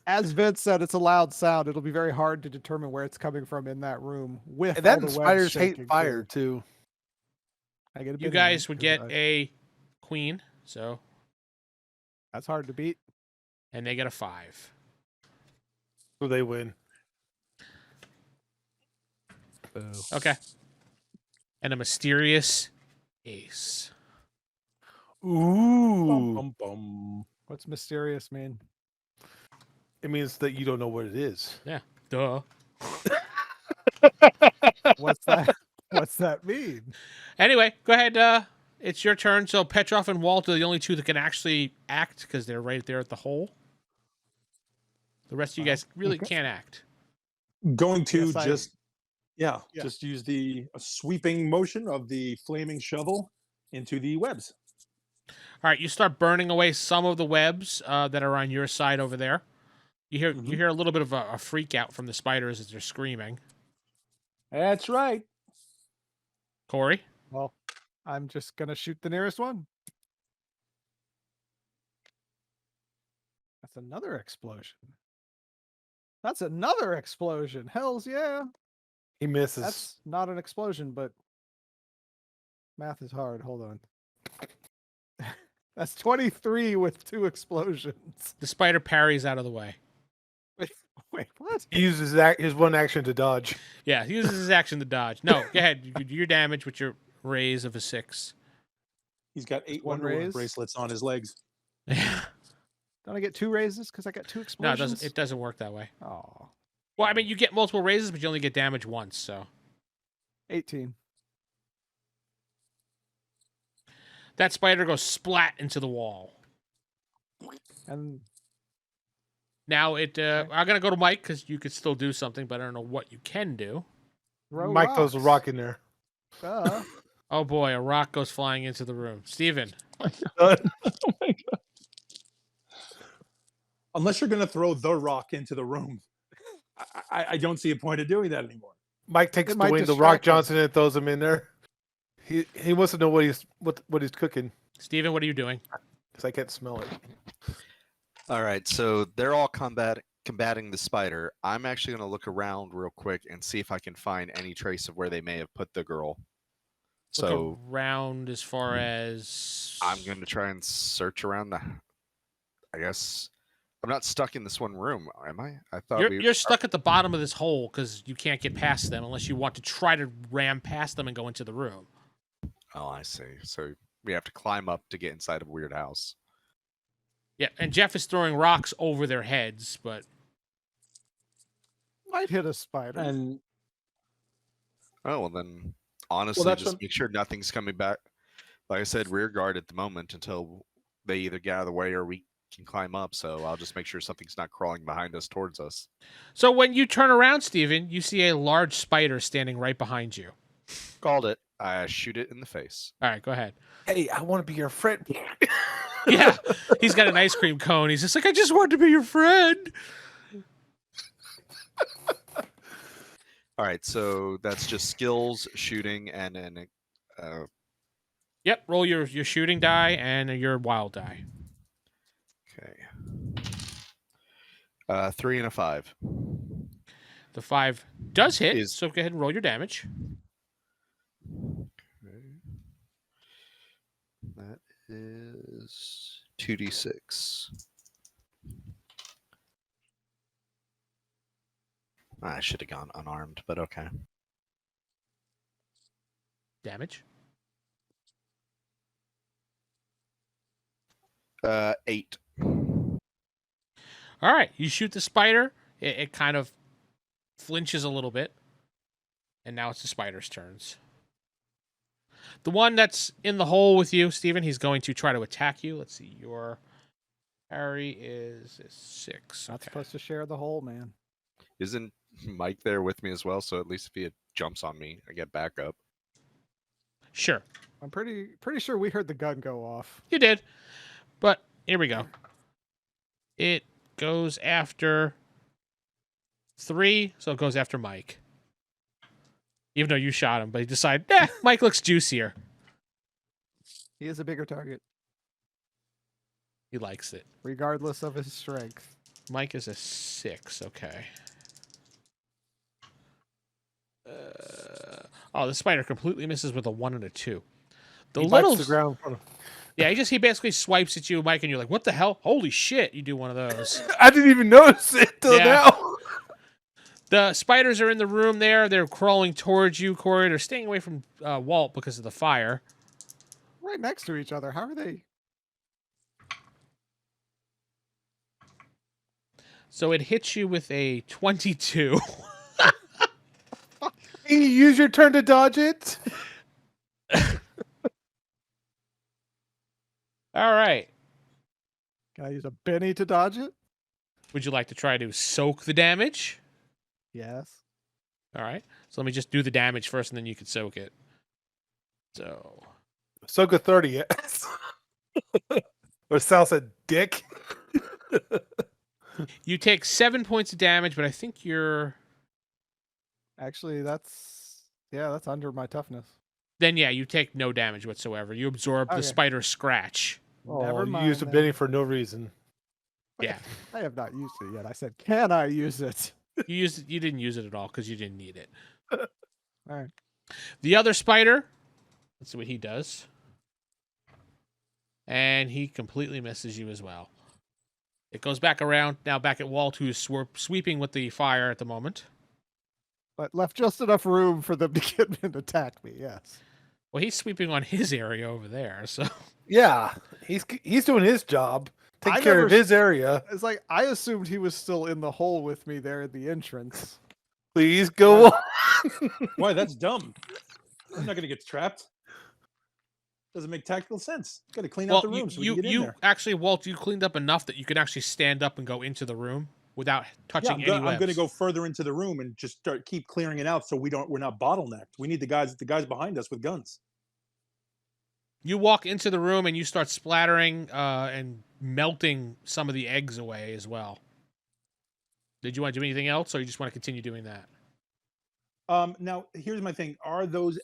as Vince said, it's a loud sound. It'll be very hard to determine where it's coming from in that room. With And then all the webs spiders hate shaking, fire too. too. I get a You bit guys of would that, get 'cause a queen, so That's hard to beat. and they get a 5. So they win. Boo. Okay. And a mysterious ace. Ooh. Bum, bum, bum. What's mysterious mean? It means that you don't know what it is. Duh. What's that? What's that mean? Anyway, go ahead. It's your turn. So Petrov and Walt are the only two that can actually act because they're right there at the hole. The rest of you guys really okay. can't act. Going to Yes, I- just Yeah. just use the sweeping motion of the flaming shovel into the webs. All right, you start burning away some of the webs that are on your side over there. You hear a little bit of a freak out from the spiders as they're screaming. That's right. Corey, Well, I'm just gonna shoot the nearest one. That's another explosion. That's another explosion. Hells yeah. He misses. That's not an explosion, but math is hard. Hold on. That's 23 with 2 explosions. the spider parries out of the way. Wait, what? He uses his one action to dodge. Yeah, he uses his action to dodge. No, go ahead. You do your damage with your raise of a 6. He's got 8 One Wonder Woman raise? bracelets on his legs. Yeah. Don't I get 2 raises because I got 2 No, explosions? it doesn't work that way. Oh, Well, I mean, you get multiple raises, but you only get damage once. So 18. that spider goes splat into the wall. And Now I'm gonna go to Mike because you could still do something, but I don't know what you can do. throw Mike throws a rocks. rock in there. Duh. Oh boy, a rock goes flying into the room. Steven. Oh my god. Unless you're going to throw the rock into the room, I don't see a point of doing that anymore. Mike takes It might Dwayne the Rock distract him. Johnson and throws him in there. He wants to know what he's cooking Steven, what are you doing? because I can't smell it. All right, so they're all combating the spider. I'm actually going to look around real quick and see if I can find any trace of where they may have put the girl. Look So around as far as I'm going to try and search around I guess I'm not stuck in this one room, am I? I thought you're stuck at the bottom of this hole because you can't get past them unless you want to try to ram past them and go into the room. Oh, I see. So we have to climb up to get inside of a weird house. Yeah, and Jeff is throwing rocks over their heads, but Might hit a spider. And Oh, well then, honestly, that's just what- make sure nothing's coming back. Like I said, rear guard at the moment until they either get out of the way or we can climb up. So I'll just make sure something's not crawling behind us towards us. so when you turn around, Steven, you see a large spider standing right behind you. Called it. I shoot it in the face. All right, go ahead. Hey, I want to be your friend. Yeah, he's got an ice cream cone. He's just like, I just want to be your friend. All right, so that's just skills, shooting, and then Yep, roll your shooting die and your wild die. okay. 3 and a 5. The 5 does hit, Is- so go ahead and roll your damage. Okay. That is 2d6. I should have gone unarmed, but okay. Damage. 8. All right, you shoot the spider. It kind of flinches a little bit, and now it's the spider's turns. The one that's in the hole with you, Steven, he's going to try to attack you. Let's see, your parry is 6. Not Okay. supposed to share the hole, man. Isn't Mike there with me as well? So at least if he jumps on me, I get back up. Sure, I'm pretty sure we heard the gun go off. you did. But here we go. It goes after 3, so it goes after Mike. Even though you shot him, but he decided, Mike looks juicier. He is a bigger target, He likes it. regardless of his strength. Mike is a 6. Okay. Oh, the spider completely misses with a 1 and a 2. The He little bites the ground. Yeah, he basically swipes at you, Mike, and you're like, "What the hell? Holy shit!" You do one of those. I didn't even notice it till Yeah. now. The spiders are in the room there. They're crawling towards you, Corey. They're staying away from Walt because of the fire. Right next to each other. How are they? So it hits you with a 22. You use your turn to dodge it. All right. Can I use a Benny to dodge it? Would you like to try to soak the damage? Yes. All right. So let me just do the damage first, and then you can soak it. So Soak a 30, yes. Or Sal said, dick. you take 7 points of damage, but I think you're... Actually, that's under my toughness. Then, yeah, you take no damage whatsoever. You absorb the Okay. spider scratch. Never You mind used a then. Benny for no reason. Yeah. I have not used it yet. I said, can I use it? You didn't use it at all because you didn't need it. All right. The other spider, let's see what he does. And he completely misses you as well. It goes back around, now back at Walt, who is sweeping with the fire at the moment. But left just enough room for them to get in and attack me. Yes. Well, he's sweeping on his area over there, so... Yeah, he's doing his job. Take I care never of his area. It's like I assumed he was still in the hole with me there at the entrance. Please go on. Why? That's dumb. I'm not gonna get trapped. Doesn't make tactical sense. Got to clean out the room so we can get in there. Actually, Walt, you cleaned up enough that you can actually stand up and go into the room without touching any I'm going to webs. go further into the room and just keep clearing it out so we're not bottlenecked. We need the guys behind us with guns. You walk into the room and you start splattering and melting some of the eggs away as well. Did you want to do anything else, or you just want to continue doing that? Now, here's my thing. Are those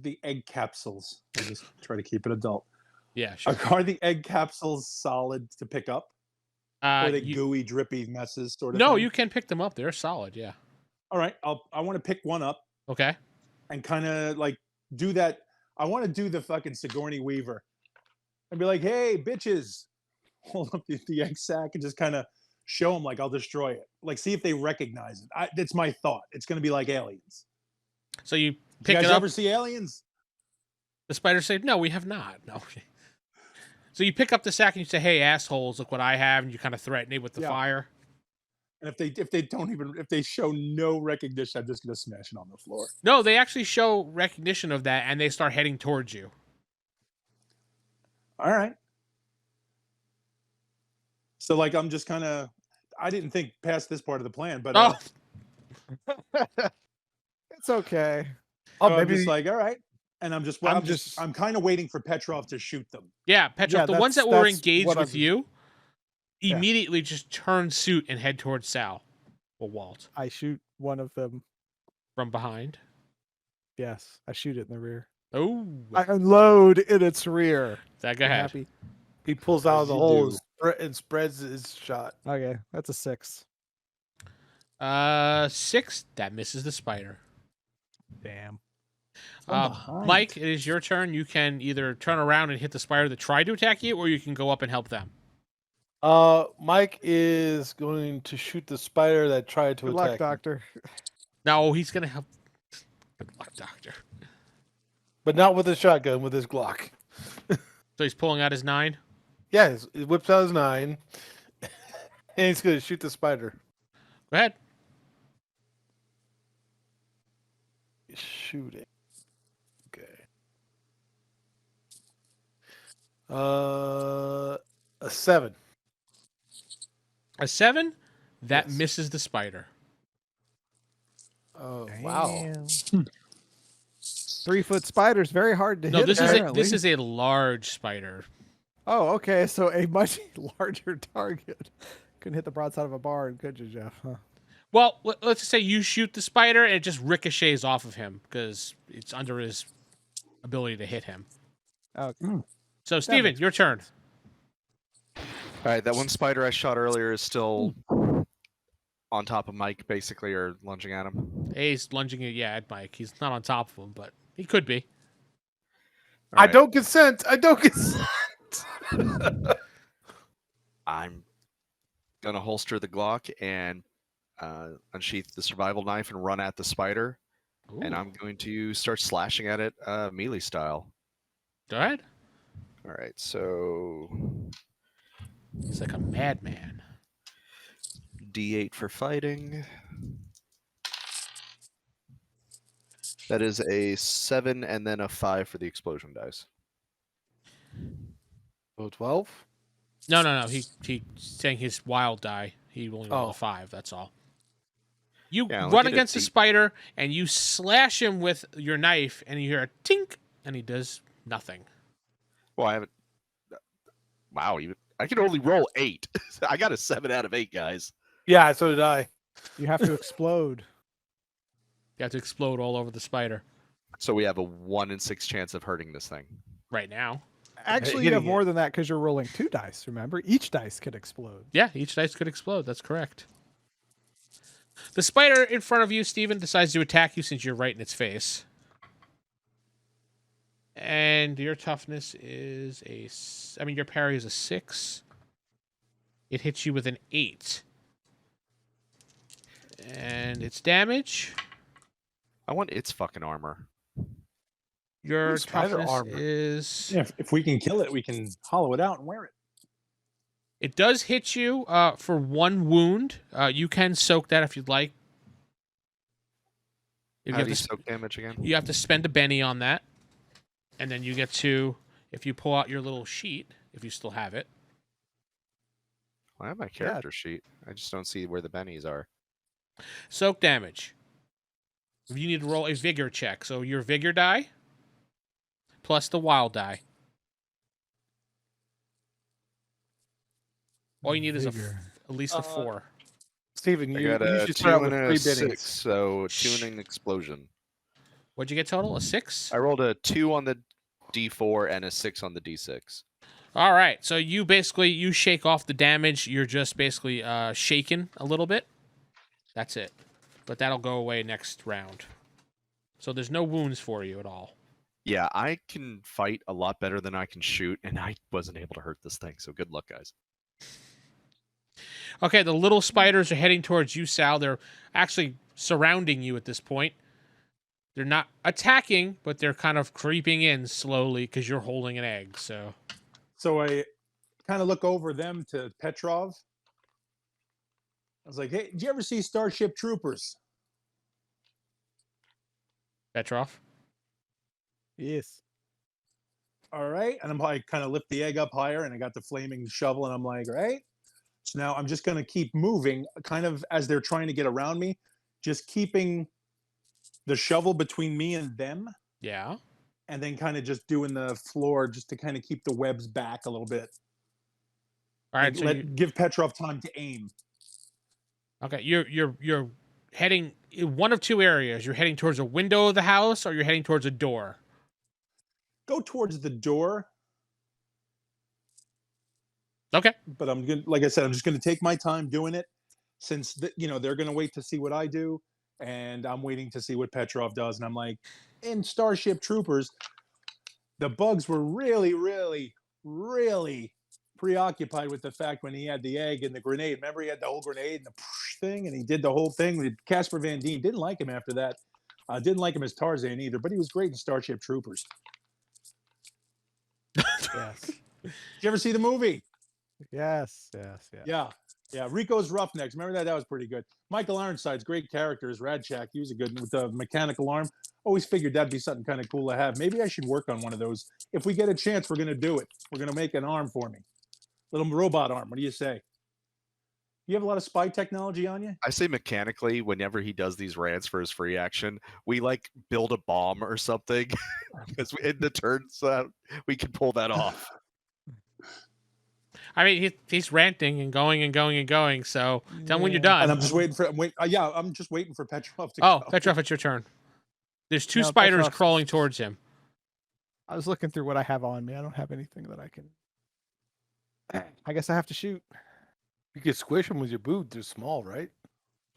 the egg capsules? I'll just try to keep it adult. Yeah, sure. Are the egg capsules solid to pick up? Or are they gooey, drippy messes sort of No, thing? you can pick them up. They're solid, yeah. All right. I want to pick one up Okay. and kind of like do that. I want to do the fucking Sigourney Weaver and be like, hey, bitches, hold up the egg sack and just kind of show them like I'll destroy it. Like, see if they recognize it. That's my thought. It's going to be like Aliens. So you You pick guys it up. ever see Aliens? The spiders say, no, we have not. No. So you pick up the sack and you say, hey, assholes, look what I have. And you kind of threaten it with the fire. And if they show no recognition, I'm just going to smash it on the floor. No, they actually show recognition of that and they start heading towards you. All right. So like, I'm just kind of, I didn't think past this part of the plan, but It's okay. so I'm just like, all right. And I'm kind of waiting for Petrov to shoot them. Yeah, Petrov, the ones that were engaged with you immediately just turn suit and head towards Sal or Walt. I shoot one of them. From behind? Yes, I shoot it in the rear. Oh. I unload in its rear. Go ahead. Happy. He pulls out of the hole and spreads his shot. Okay, that's a 6. 6. That misses the spider. Damn. Mike, it is your turn. You can either turn around and hit the spider that tried to attack you, or you can go up and help them. Mike is going to shoot the spider that tried to Good attack luck, Doctor. No, he's going to help. Good luck, Doctor. But not with his shotgun, with his Glock. So he's pulling out his 9? Yeah, he whips out his 9. And he's going to shoot the spider. Go ahead. Shooting. Okay. A 7. A 7? That Yes. misses the spider. Oh, wow. 3-foot spider's very hard to No, hit. this apparently. is a large spider. Oh, okay. So a much larger target. Couldn't hit the broadside of a barn, could you, Jeff? Huh. Well, let's just say you shoot the spider and it just ricochets off of him because it's under his ability to hit him. Okay. So, Steven, your turn. All right, that one spider I shot earlier is still on top of Mike, basically, or lunging at him. He's lunging at Mike. He's not on top of him, but he could be. I right. don't consent. I don't consent. I'm gonna holster the Glock and unsheath the survival knife and run at the spider. And Ooh. I'm going to start slashing at it melee style. Go ahead. All right, so He's like a madman. D8 for fighting. That is a 7 and then a 5 for the explosion dice. Oh, 12? No. He's saying his wild die. He only rolled Oh. a 5. That's all. You Yeah, I'll run get a against the D- spider and you slash him with your knife, and you hear a tink, and he does nothing. Well, I haven't. Wow, I can only roll 8. I got a 7 out of 8, guys. Yeah, so did I. You have to explode. You have to explode all over the spider So we have a 1 in 6 chance of hurting this thing. right now. Actually, you have hitting it. more than that because you're rolling 2 dice, remember? Each dice could explode. Yeah, each dice could explode. That's correct. The spider in front of you, Steven, decides to attack you since you're right in its face. And your toughness is your parry is a 6. It hits you with an 8. And its damage, I want its fucking armor. your Spider toughness armor. is... Yeah, if we can kill it, we can hollow it out and wear it. It does hit you for 1 wound. You can soak that if you'd like. If How you do have you to soak damage again? You have to spend a Benny on that. And then you get to, if you pull out your little sheet, if you still have it. I have my character sheet. I just don't see where the bennies are. Soak damage. You need to roll a vigor check. So your vigor die plus the wild die. All you need is Vigor. at least a 4. Steven, I you got a usually 2 start out and with a 3 6, bennies. so 2 and an explosion. What'd you get total? A 6? I rolled a 2 on the D4 and a 6 on the D6. All right. So you shake off the damage. You're just basically shaken a little bit. That's it. But that'll go away next round. So there's no wounds for you at all. Yeah, I can fight a lot better than I can shoot, and I wasn't able to hurt this thing, so good luck, guys. Okay, the little spiders are heading towards you, Sal. They're actually surrounding you at this point. They're not attacking, but they're kind of creeping in slowly because you're holding an egg. So I kind of look over them to Petrov. I was like, hey, did you ever see Starship Troopers? Petrov. Yes. All right. And I'm like, kind of lift the egg up higher, and I got the flaming shovel, and I'm like, all right. So now I'm just going to keep moving, kind of as they're trying to get around me, just keeping the shovel between me and them, Yeah. and then kind of just doing the floor just to kind of keep the webs back a little bit. All right. So Give Petrov time to aim. okay, you're heading in one of 2 areas. You're heading towards a window of the house, or you're heading towards a door. Go towards the door, Okay. but I'm good. Like I said, I'm just going to take my time doing it, since they're going to wait to see what I do, and I'm waiting to see what Petrov does. And I'm like, in Starship Troopers, the bugs were really, really, really preoccupied with the fact when he had the egg and the grenade. Remember, he had the whole grenade and the thing, and he did the whole thing. Casper Van Dien didn't like him after that. Didn't like him as Tarzan either, but he was great in Starship Troopers. Yes. Did you ever see the movie? Yes. Yeah. Rico's Roughnecks. Remember that? That was pretty good. Michael Ironside's great character is Radchak. He was a good with the mechanical arm. Always figured that'd be something kind of cool to have. Maybe I should work on one of those. If we get a chance, we're going to do it. We're going to make an arm for me. Little robot arm. What do you say? You have a lot of spy technology on you? I say mechanically, whenever he does these rants for his free action, we like build a bomb or something, because in the turns we can pull that off. I mean, he's ranting and going and going and going. So tell him when you're done. And I'm just waiting for I'm just waiting for Petrov to Oh, go. Petrov, it's your turn. There's 2 No, spiders Petrov's- crawling towards him. I was looking through what I have on me. I don't have anything that I can. I guess I have to shoot. You could squish them with your boot. They're small, right?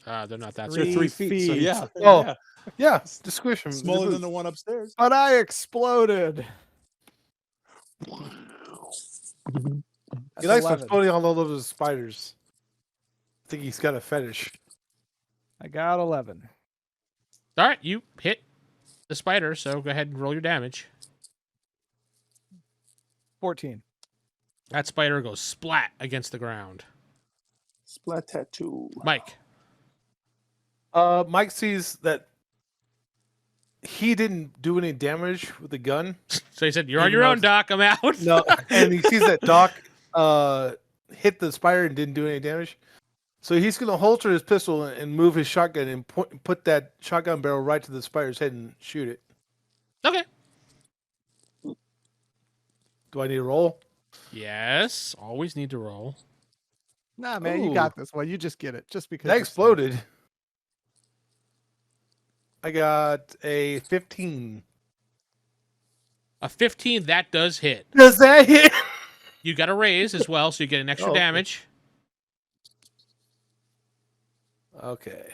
They're not that They're small. 3 feet. So feet. yeah. Oh. yeah. Yeah, just squish them. Smaller than the one upstairs. But I exploded. He likes 11. exploding all over the spiders. I think he's got a fetish. I got 11. All right, you hit the spider, so go ahead and roll your damage. 14. That spider goes splat against the ground. Splat tattoo. Mike. Mike sees that he didn't do any damage with the gun. So he said, "You're on Even your though own, Doc. I'm out." No, and he sees that Doc hit the spider and didn't do any damage. So he's going to holster his pistol and move his shotgun and put that shotgun barrel right to the spider's head and shoot it. Okay. Do I need to roll? Yes. Always need to roll. Nah, man, you Ooh. got this one. You just get it. Just because That you said it. exploded. I got a 15. A 15, that does hit. Does that hit? You got a raise as well, so you get an extra Oh, okay. damage. Okay.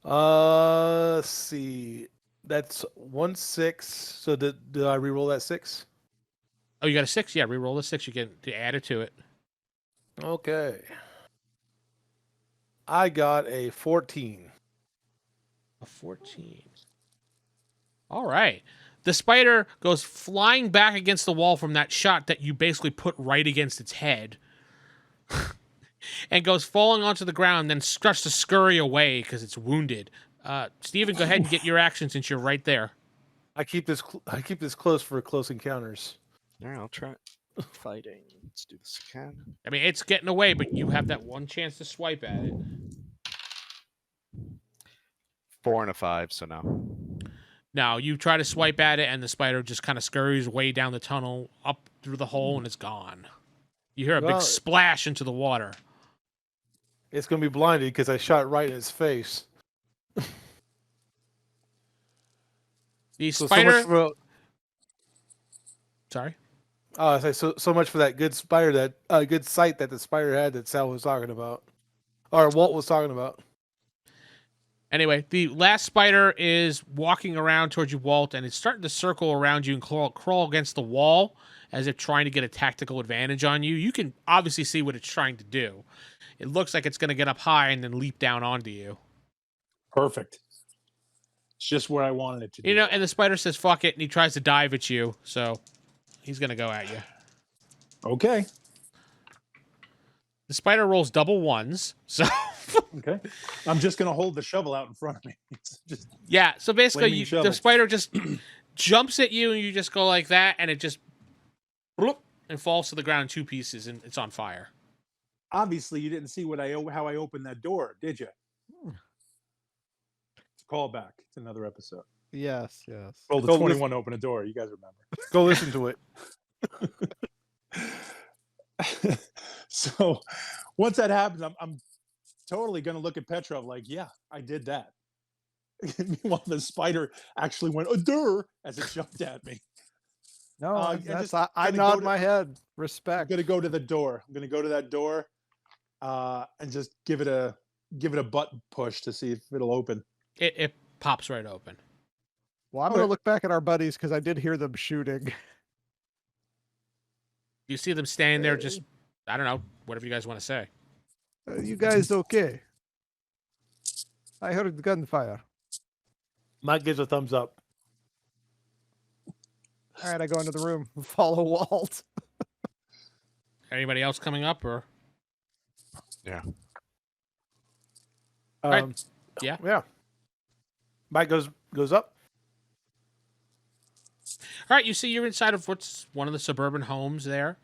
Let's see. That's 1-6. So did I re-roll that 6? Oh, you got a 6? Yeah, re-roll the 6. You get to add it to it. Okay. I got a 14. A 14. All right. The spider goes flying back against the wall from that shot that you basically put right against its head. And goes falling onto the ground, then starts to scurry away because it's wounded. Steven, go ahead and get your action since you're right there. I keep this close for close encounters. All right, I'll try fighting. Let's do this again. I mean, it's getting away, but you have that one chance to swipe at it. 4 and a 5, so no. Now, you try to swipe at it, and the spider just kind of scurries way down the tunnel, up through the hole, and it's gone. You hear a Well, big splash into the water. It's going to be blinded because I shot right in its face. The So spider... much for, Sorry? I say so much for that good spider, that good sight that the spider had that Sal was talking about, or Walt was talking about. Anyway, the last spider is walking around towards you, Walt, and it's starting to circle around you and crawl against the wall as if trying to get a tactical advantage on you. You can obviously see what it's trying to do. It looks like it's going to get up high and then leap down onto you. Perfect. It's just where I wanted it to be. You know, and the spider says, fuck it, and he tries to dive at you, so he's going to go at you. Okay. The spider rolls double ones, so... Okay. I'm just going to hold the shovel out in front of me. It's just Yeah, so basically Flaming the shovel. spider just jumps at you, and you just go like that, and it just... bloop, and falls to the ground in 2 pieces, and it's on fire. obviously you didn't see how I opened that door, did you? It's a callback. It's another episode. Yes, yes. Roll the Go 21 open a door. You guys remember. Go listen to it. So once that happens, I'm totally going to look at Petrov like, yeah, I did that. Meanwhile, the spider actually went "Adur" as it jumped at me. No, and that's, just I gonna nod go to- my head. I'm Respect. going to go to the door. I'm going to go to that door and just give it a button push to see if it'll open. It pops right open. Well, I'm going to Okay. look back at our buddies because I did hear them shooting. You see them standing there just, I don't know, whatever you guys want to say. You guys okay? I heard gunfire. Mike gives a thumbs up. All right, I go into the room and follow Walt. Anybody else coming up, or? Right. Yeah. Yeah. Mike goes up. All right, you see you're inside of what's one of the suburban homes there.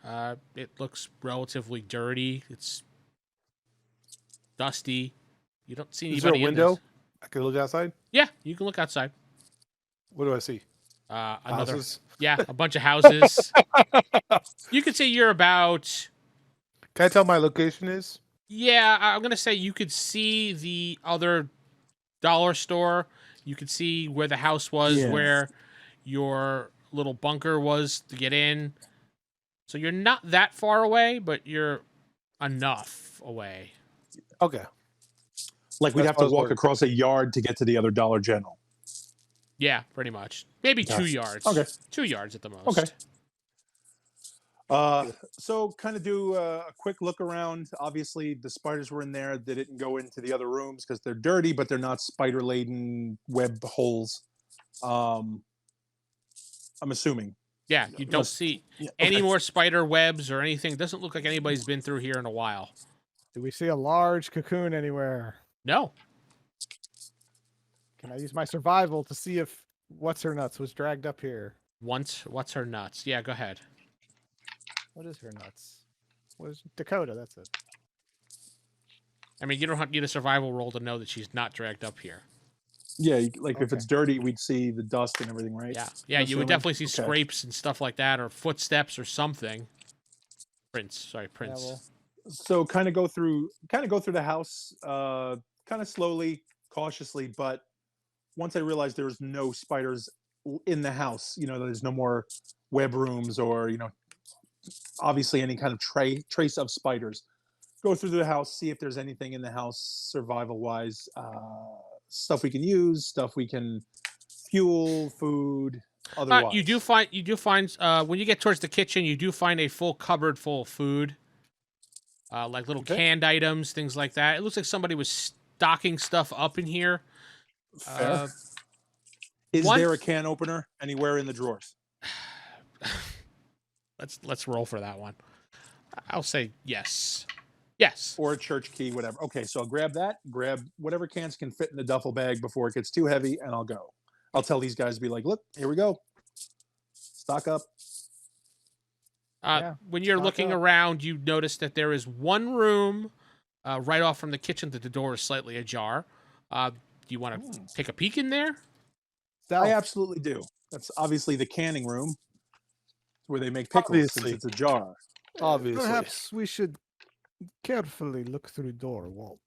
It looks relatively dirty. It's dusty. You don't see Is there a anybody in window? this. I can look outside. Yeah, you can look outside. What do I see? Another, Houses? yeah, a bunch of houses. You could say you're about, Can I tell my location is? yeah, I'm gonna say you could see the other dollar store. You could see where the house was, Yeah. where your little bunker was to get in. So you're not that far away, but you're enough away. Okay. Like we'd That's have what I to was walk worried. across a yard to get to the other Dollar General. Yeah, pretty much. Maybe Okay. 2 yards. Okay. 2 yards at the most. Okay. So kind of do a quick look around. Obviously, the spiders were in there. They didn't go into the other rooms because they're dirty, but they're not spider-laden web holes. I'm assuming. Yeah, you don't Must- see Yeah, any okay. more spider webs or anything. Doesn't look like anybody's been through here in a while. Do we see a large cocoon anywhere? No. Can I use my survival to see if what's her nuts was dragged up here? What's her nuts? Yeah, go ahead. What is her nuts? What is Dakota? That's it. I mean, you don't need a survival roll to know that she's not dragged up here. Yeah, like if Okay. it's dirty, we'd see the dust and everything, right? Yeah, I'm you would assuming? definitely see Okay. scrapes and stuff like that, or footsteps or something. Prince. Yeah, well, So kind of go through the house, kind of slowly, cautiously. But once I realized there was no spiders in the house, there's no more web rooms or obviously any kind of trace of spiders. Go through the house, see if there's anything in the house survival wise, stuff we can use, stuff we can fuel, food. Otherwise, You do find when you get towards the kitchen, you do find a full cupboard full of food, like little Okay. canned items, things like that. It looks like somebody was stocking stuff up in here. Fair. Is one- there a can opener anywhere in the drawers? Let's roll for that one. I'll say yes. Yes. Or a church key, whatever. Okay, so I'll grab that, grab whatever cans can fit in the duffel bag before it gets too heavy, and I'll go. I'll tell these guys to be like, look, here we go. Stock up. Yeah, When you're stock looking up. around, you notice that there is one room right off from the kitchen that the door is slightly ajar. Do you want to take a peek in there? stealth. I absolutely do. That's obviously the canning room where they make pickles Obviously. since it's a jar. Obviously. Perhaps we should carefully look through door, Walt.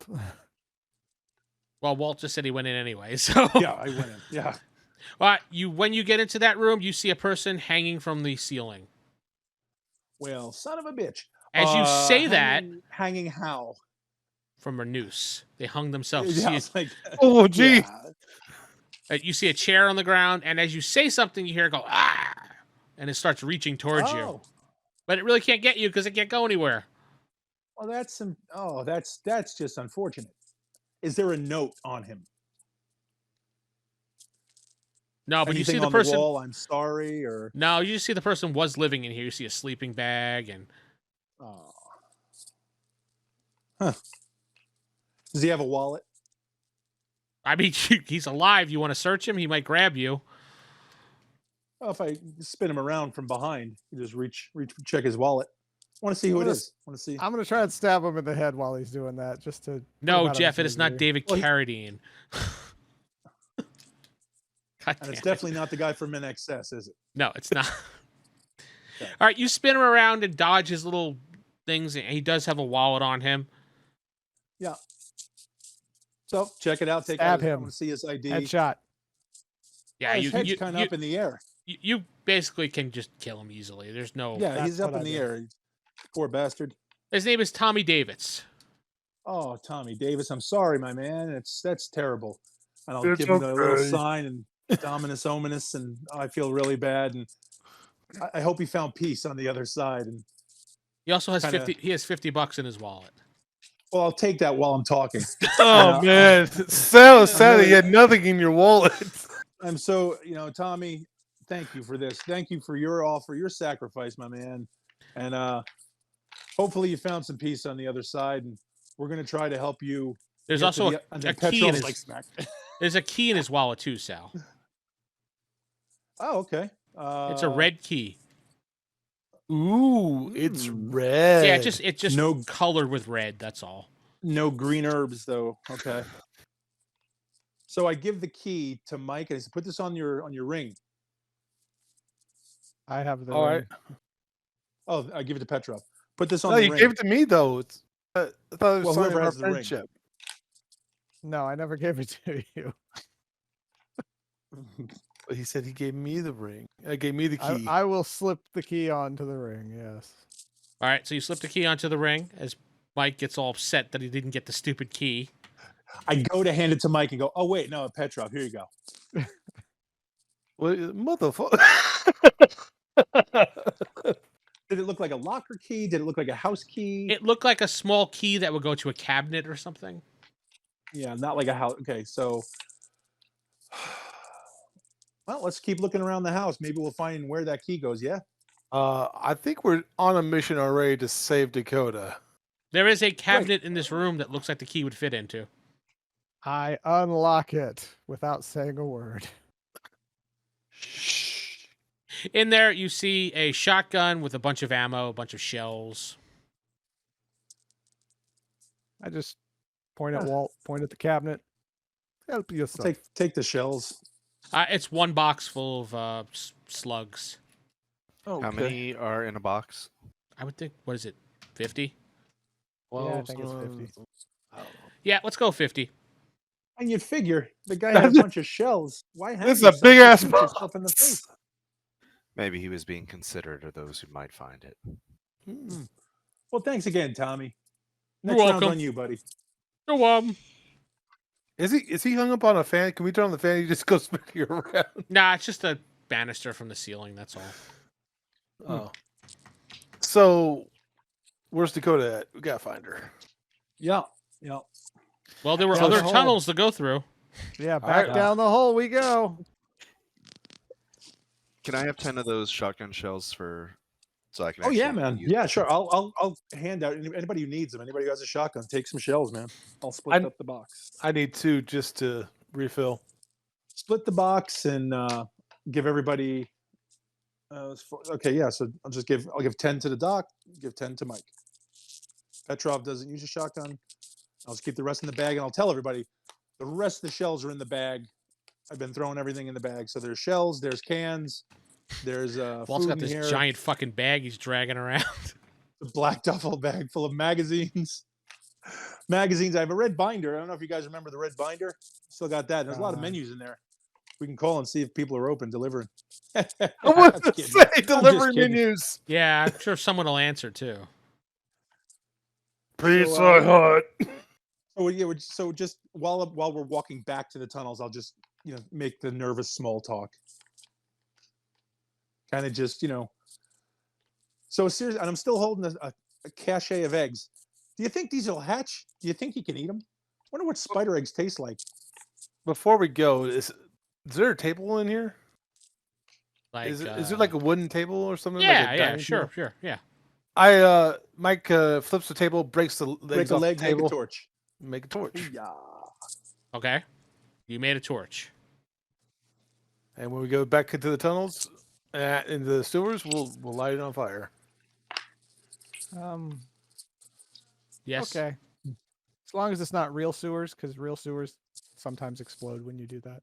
Well, Walt just said he went in anyway, so Yeah, I went in. Yeah. When you get into that room, you see a person hanging from the ceiling. Well, son of a bitch. As you say that, hanging how? from a noose, they hung themselves. Yeah, You it's like, Oh, gee. yeah. you see a chair on the ground, and as you say something, you hear it go ah, and it starts reaching towards you, Oh, but it really can't get you because it can't go anywhere. well, that's just unfortunate. Is there a note on him? No, but you see Anything the on person. the wall? I'm sorry, or No, you just see the person was living in here. You see a sleeping bag, and oh. Huh. Does he have a wallet? I mean, he's alive. You want to search him? He might grab you. Oh, if I spin him around from behind, you just reach, check his wallet. Want to see who it What is? Want to see? I'm gonna try and stab him in the head while he's doing that, just to. put him No, out of Jeff, his it is not misery. David Well, he- Carradine. God And it's damn it. definitely not the guy from NXS, is it? No, it's not. Okay. All right, you spin him around and dodge his little things. And he does have a wallet on him. Yeah. So check it out. Take Stab out his, I him. want to see his ID. Headshot. Yeah, his you head's you, kind of you, up in the air. you basically can just kill him easily. There's no. Yeah, that's he's up what in I the do. air. Poor bastard. His name is Tommy Davids. Oh, Tommy Davis, I'm sorry, my man. That's terrible. And I'll It's give him the little okay. sign and Dominus Ominous, and I feel really bad. And I hope he found peace on the other side. And He also has Kinda- 50. He has $50 in his wallet. well, I'll take that while I'm talking. Oh, Yeah. man. Sal sad he had nothing in your wallet. I'm so, Tommy, thank you for this. Thank you for your offer, your sacrifice, my man. And hopefully you found some peace on the other side. And we're going to try to help you. There's get also to the- and then a key in Petrov's his. like, smack. There's a key in his wallet too, Sal. Oh, okay. It's a red key. Ooh, it's Mm. red. Yeah, it's just No- colored with red. That's all. No green herbs, though. Okay. So I give the key to Mike, and I said, "Put this on your ring." I have the. All ring. right. Oh, I give it to Petrov. Put this on No, the you ring. gave it to me, though. It's, I thought it was Well, sign of whoever our has the ring. friendship. No, I never gave it to you. But he said he gave me the ring. Gave me the key. I will slip the key onto the ring. Yes. All right, so you slip the key onto the ring as Mike gets all upset that he didn't get the stupid key. I go to hand it to Mike and go, "Oh wait, no, Petrov. Here you go." What, motherfucker. Did it look like a locker key? Did it look like a house key? It looked like a small key that would go to a cabinet or something. Yeah, not like a house. Okay, so well, let's keep looking around the house. Maybe we'll find where that key goes. Yeah. I think we're on a mission already to save Dakota. There is a cabinet in this room that looks like the key would fit into. I unlock it without saying a word. Shh. In there, you see a shotgun with a bunch of ammo, a bunch of shells. I just point at Walt, point at the cabinet. Help yourself. Take the shells. It's one box full of slugs. Oh, How many are in a box? I would think, what is it, 50? Yeah, I think it's 50. Yeah, let's go 50. And you'd figure the guy had a bunch of shells. Why have This is a big ass yourself in the face? Maybe he was being considerate of those who might find it. Well, thanks again, Tommy. You're Next round's welcome. on you, buddy. No, Is he hung up on a fan? Can we turn on the fan? He just goes spinning around. nah, it's just a banister from the ceiling, that's all. Oh. So, where's Dakota at? We gotta find her. Yeah. Well, there were Down the other hole. tunnels to go through. Yeah, back right. down the hole we go. Can I have 10 of those shotgun shells so I can? Oh yeah, actually man. use Yeah, them? sure. I'll hand out anybody who needs them. Anybody who has a shotgun, take some shells, man. I'll split up the box. I need 2 just to refill. Split the box and give everybody. Okay, yeah. So I'll give 10 to the doc. Give 10 to Mike. Petrov doesn't use a shotgun. I'll just keep the rest in the bag, and I'll tell everybody the rest of the shells are in the bag. I've been throwing everything in the bag. So there's shells, there's cans, there's Walt's food got in this here, giant fucking bag he's dragging around. a black duffel bag full of magazines. Magazines. I have a red binder. I don't know if you guys remember the red binder. Still got that. There's a lot of menus in there. We can call and see if people are open delivering. I was Just to kidding. say I'm delivery just kidding. menus. Yeah, I'm sure someone will answer too. Pizza Hut. Oh yeah. So just while we're walking back to the tunnels, I'll just make the nervous small talk. Kind of just So seriously, and I'm still holding a cachet of eggs. Do you think these will hatch? Do you think you can eat them? Wonder what spider eggs taste like. Before we go, is there a table in here? Like, Is it like a wooden table or something? yeah, like a yeah, dining sure, table? sure, yeah. Mike flips the table, breaks the legs Break a off leg, the make table, a torch. make a torch. Yeah. Okay. You made a torch. And when we go back into the tunnels, into the sewers, we'll light it on fire. Yes. Okay. As long as it's not real sewers, because real sewers sometimes explode when you do that.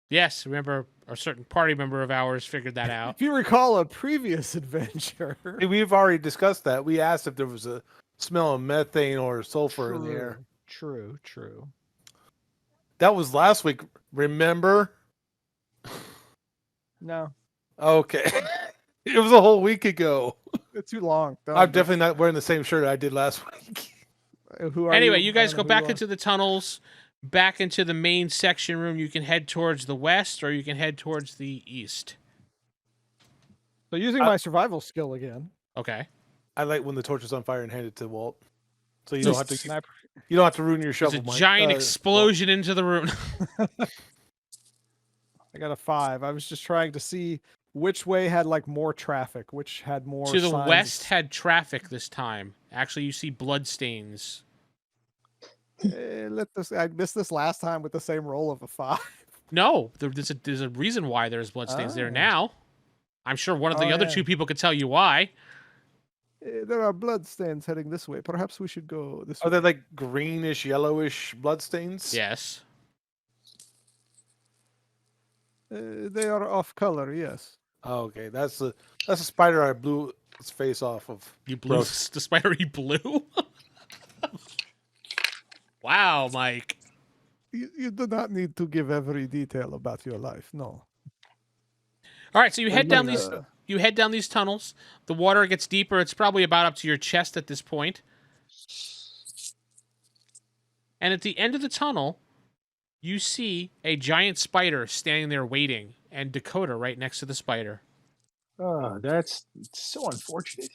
Yes, remember a certain party member of ours figured that out. If you recall a previous adventure. Hey, we've already discussed that. We asked if there was a smell of methane or sulfur in the air. True. That was last week. Remember? No, Okay. It was a whole week ago. it's too long. I'm definitely not wearing the same shirt I did last week. Who are Anyway, you? you I guys don't go know who back you are. into the tunnels, back into the main section room. You can head towards the west or you can head towards the east. So using my survival skill again. Okay. I like when the torch is on fire and hand it to Walt. So you Just don't have to snipe- you don't have to ruin your There's shovel. a Mike. giant Walt. explosion into the room. I got a 5. I was just trying to see which way had like more traffic, which had more To the signs west of- had traffic this time. Actually, you see bloodstains. I missed this last time with the same roll of a 5. No, there's a reason why there's bloodstains there Oh. now. I'm sure one of the Oh, other yeah. 2 people could tell you why. There are bloodstains heading this way. Perhaps we should go this Are way. they like greenish, yellowish bloodstains? Yes. They are off color, yes. Oh, okay, that's a spider I blew its face off of. You blew the spider he blew? Wow, Mike. You do not need to give every detail about your life, no. All right, so you head down like, these you head down these tunnels. The water gets deeper. It's probably about up to your chest at this point. And at the end of the tunnel, you see a giant spider standing there waiting, and Dakota right next to the spider. Oh, that's so unfortunate.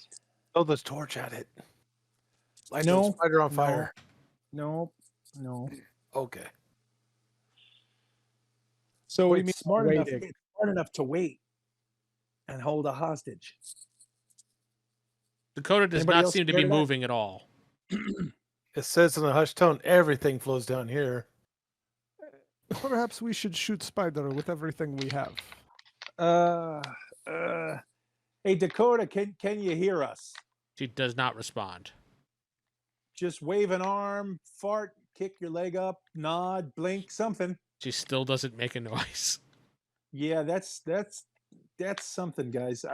Throw the torch at it. Light the No, spider on no. fire. No. Okay. So What do you it's mean smart enough. waiting? It's smart enough to wait and hold a hostage. Dakota does Anybody not else seem to scared be of that? moving at all. It says in a hushed tone, everything flows down here. Perhaps we should shoot Spider with everything we have. Uh, hey Dakota, can you hear us? She does not respond. Just wave an arm, fart, kick your leg up, nod, blink, something. She still doesn't make a noise. Yeah, that's something, guys.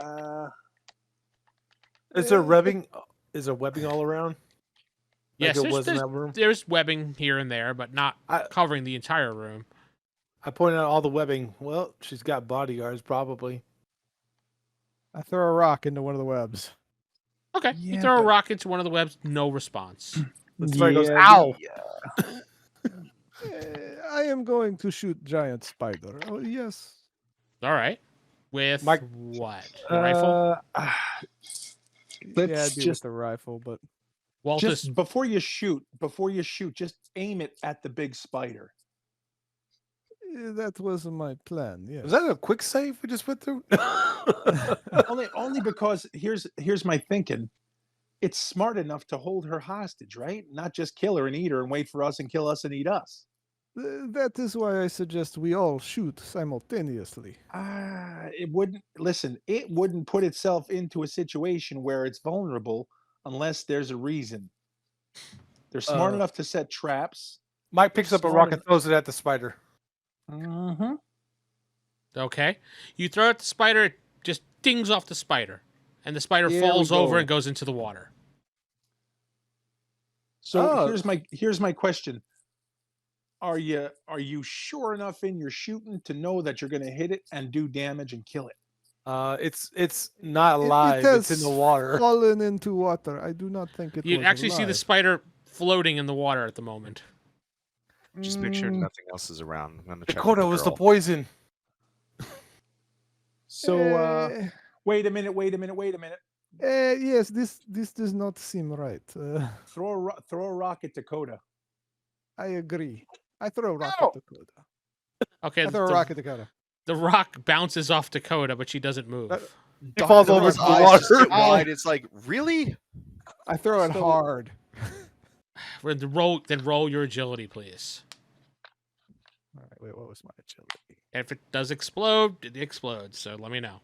Is there webbing? Is there webbing all around? Yes, Like it was in that room? there's webbing here and there, but not covering the entire room. I pointed out all the webbing. Well, she's got bodyguards, probably. I throw a rock into one of the webs. Okay, you Yeah, throw a but- rock into one of the webs, no response. The spider goes, Yeah, ow! I am going to shoot giant spider. Oh, yes. All right. With Mike- what? A rifle? Yeah, Let's I'd be with just the rifle, but Waltus, just before you shoot, just aim it at the big spider. that was my plan. Yes. Was that a quick save we just went through? only because here's my thinking. It's smart enough to hold her hostage, right? Not just kill her and eat her and wait for us and kill us and eat us. That is why I suggest we all shoot simultaneously. It wouldn't put itself into a situation where it's vulnerable unless there's a reason. They're smart enough to set traps. Mike picks up a rock and throws it at the spider. Mm-hmm. okay. You throw at the spider, it just dings off the spider. And the spider There falls we over go. and goes into the water. So Oh. here's my question. Are you sure enough in your shooting to know that you're going to hit it and do damage and kill it? It's not alive. It's in the water. Fallen into water. I do not think it You was actually see the alive. spider floating in the water at the moment. Just make sure nothing else is around. I'm gonna check with Dakota was the girl. poison. So Eh, wait a minute. yes, this does not seem right. Throw a rock at Dakota. I agree. I throw a rock Ow! at Dakota. Okay, I throw a rock at Dakota. the rock bounces off Dakota, but she doesn't move. He falls over Girl's into the eyes just water. get wide. It's like, really? I throw it So- hard. Roll your agility, please. All right, wait, what was my agility? If it does explode, it explodes. So let me know.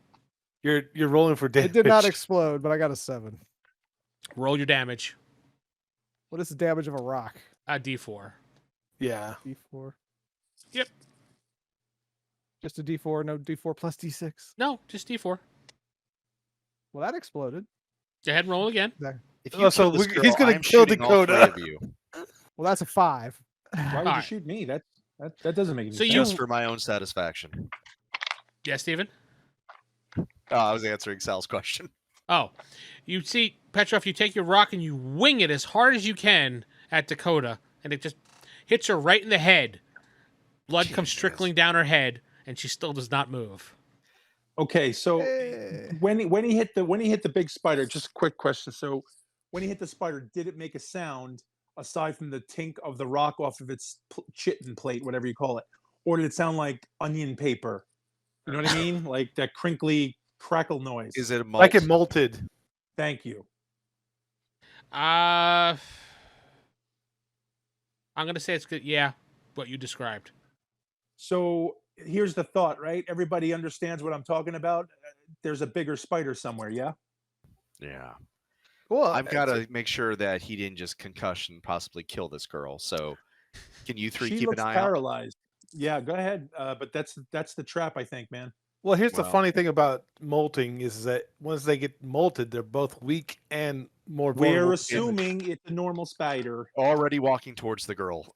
You're rolling for damage. It did not explode, but I got a 7. Roll your damage. What is the damage of a rock? D4. Yeah. D4. Yep. Just a D4, no D4 plus D6. No, just D4. Well, that exploded. Go ahead and roll again. If Oh, so kill this he's girl, gonna I'm kill shooting all Dakota. 3 of you, Well, that's a 5. Why would you Alright. shoot me? That doesn't make any So sense. you- just for my own satisfaction. Yeah, Steven? I was answering Sal's question. Oh, you see, Petrov, you take your rock and you wing it as hard as you can at Dakota, and it just hits her right in the head. Blood comes Jesus. trickling down her head, and she still does not move. Okay, so Eh. when he hit the big spider, just a quick question. So when he hit the spider, did it make a sound aside from the tink of the rock off of its chitin plate, whatever you call it, or did it sound like onion paper? You know what I mean? Like that crinkly crackle noise. Is it a Like it mult? molted. Thank you. I'm gonna say it's good. Yeah, what you described. So here's the thought, right? Everybody understands what I'm talking about. There's a bigger spider somewhere, yeah? Yeah. Well, I've got to make sure that he didn't just concussion possibly kill this girl. So can you three She keep looks an eye paralyzed. Yeah, go ahead. But that's the trap, I think, man. Well, here's the Well- funny thing about molting is that once they get molted, they're both weak and more We're vulnerable. assuming it's a normal spider. on? Already walking towards the girl.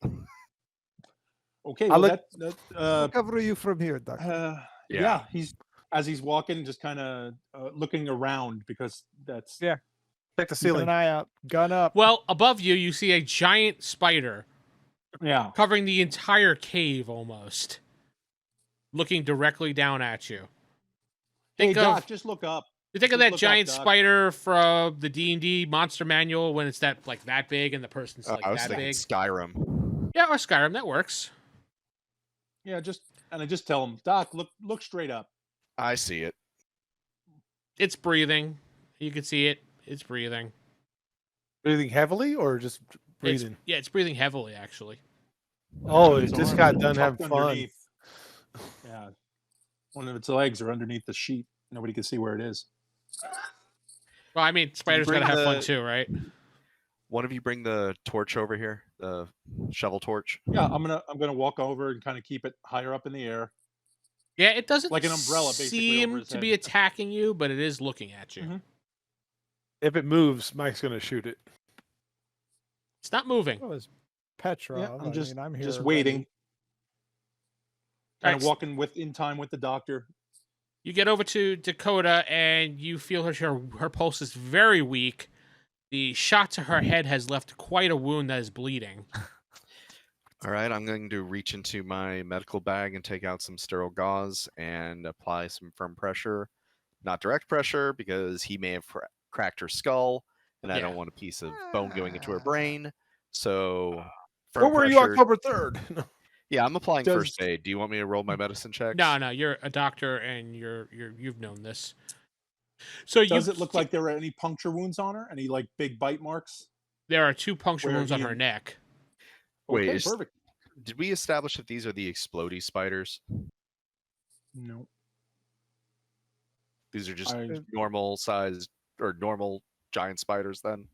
Okay, I'll well, let- I'll cover you from here, Doctor. yeah. He's walking, just kind of looking around because that's Yeah. Check the Keeping ceiling. an eye out. Gun up. Well, above you, you see a giant spider yeah. covering the entire cave almost, looking directly down at you. Think Hey, of Doc, just look up. you think of Just that look up, giant Doc. spider from the D&D monster manual when it's that big and the person's like I was that thinking big. Skyrim. Yeah, or Skyrim, that works. Yeah, I just tell him, Doc, look straight up. I see it. It's breathing. You can see it. It's breathing. Breathing heavily or just breathing? It's breathing heavily actually. Oh, Its it just arms got are done tucked having fun. underneath. Yeah, one of its legs are underneath the sheet. Nobody can see where it is. Well, I mean, spiders gotta bring have fun the- too, right? One of you bring the torch over here, the shovel torch. Yeah, I'm gonna walk over and kind of keep it higher up in the air. Yeah, it doesn't Like an umbrella, basically, over seem his to be head. attacking you, but it is looking at you. Mhm. If it moves, Mike's gonna shoot it. It's not moving. Well, it's Petrov. Yeah, I'm just I'm here just ready. waiting, kind of Alright, walking in time with the doctor. You get over to Dakota and you feel her pulse is very weak. The shot to her head has left quite a wound that is bleeding. All right, I'm going to reach into my medical bag and take out some sterile gauze and apply some firm pressure. Not direct pressure because he may have cracked her skull, and I Yeah. don't want a piece of bone going into her brain. So, Where firm were you pressure. October 3rd? Yeah, I'm applying Does- first aid. Do you want me to roll my medicine checks? No, you're a doctor and you've known this. So Does it look like there are any puncture wounds on her? Any like big bite marks? there are 2 puncture Where wounds on he- her neck? Wait, Okay, is- perfect. Did we establish that these are the explodey spiders? No, These are just I- normal sized or normal giant spiders then?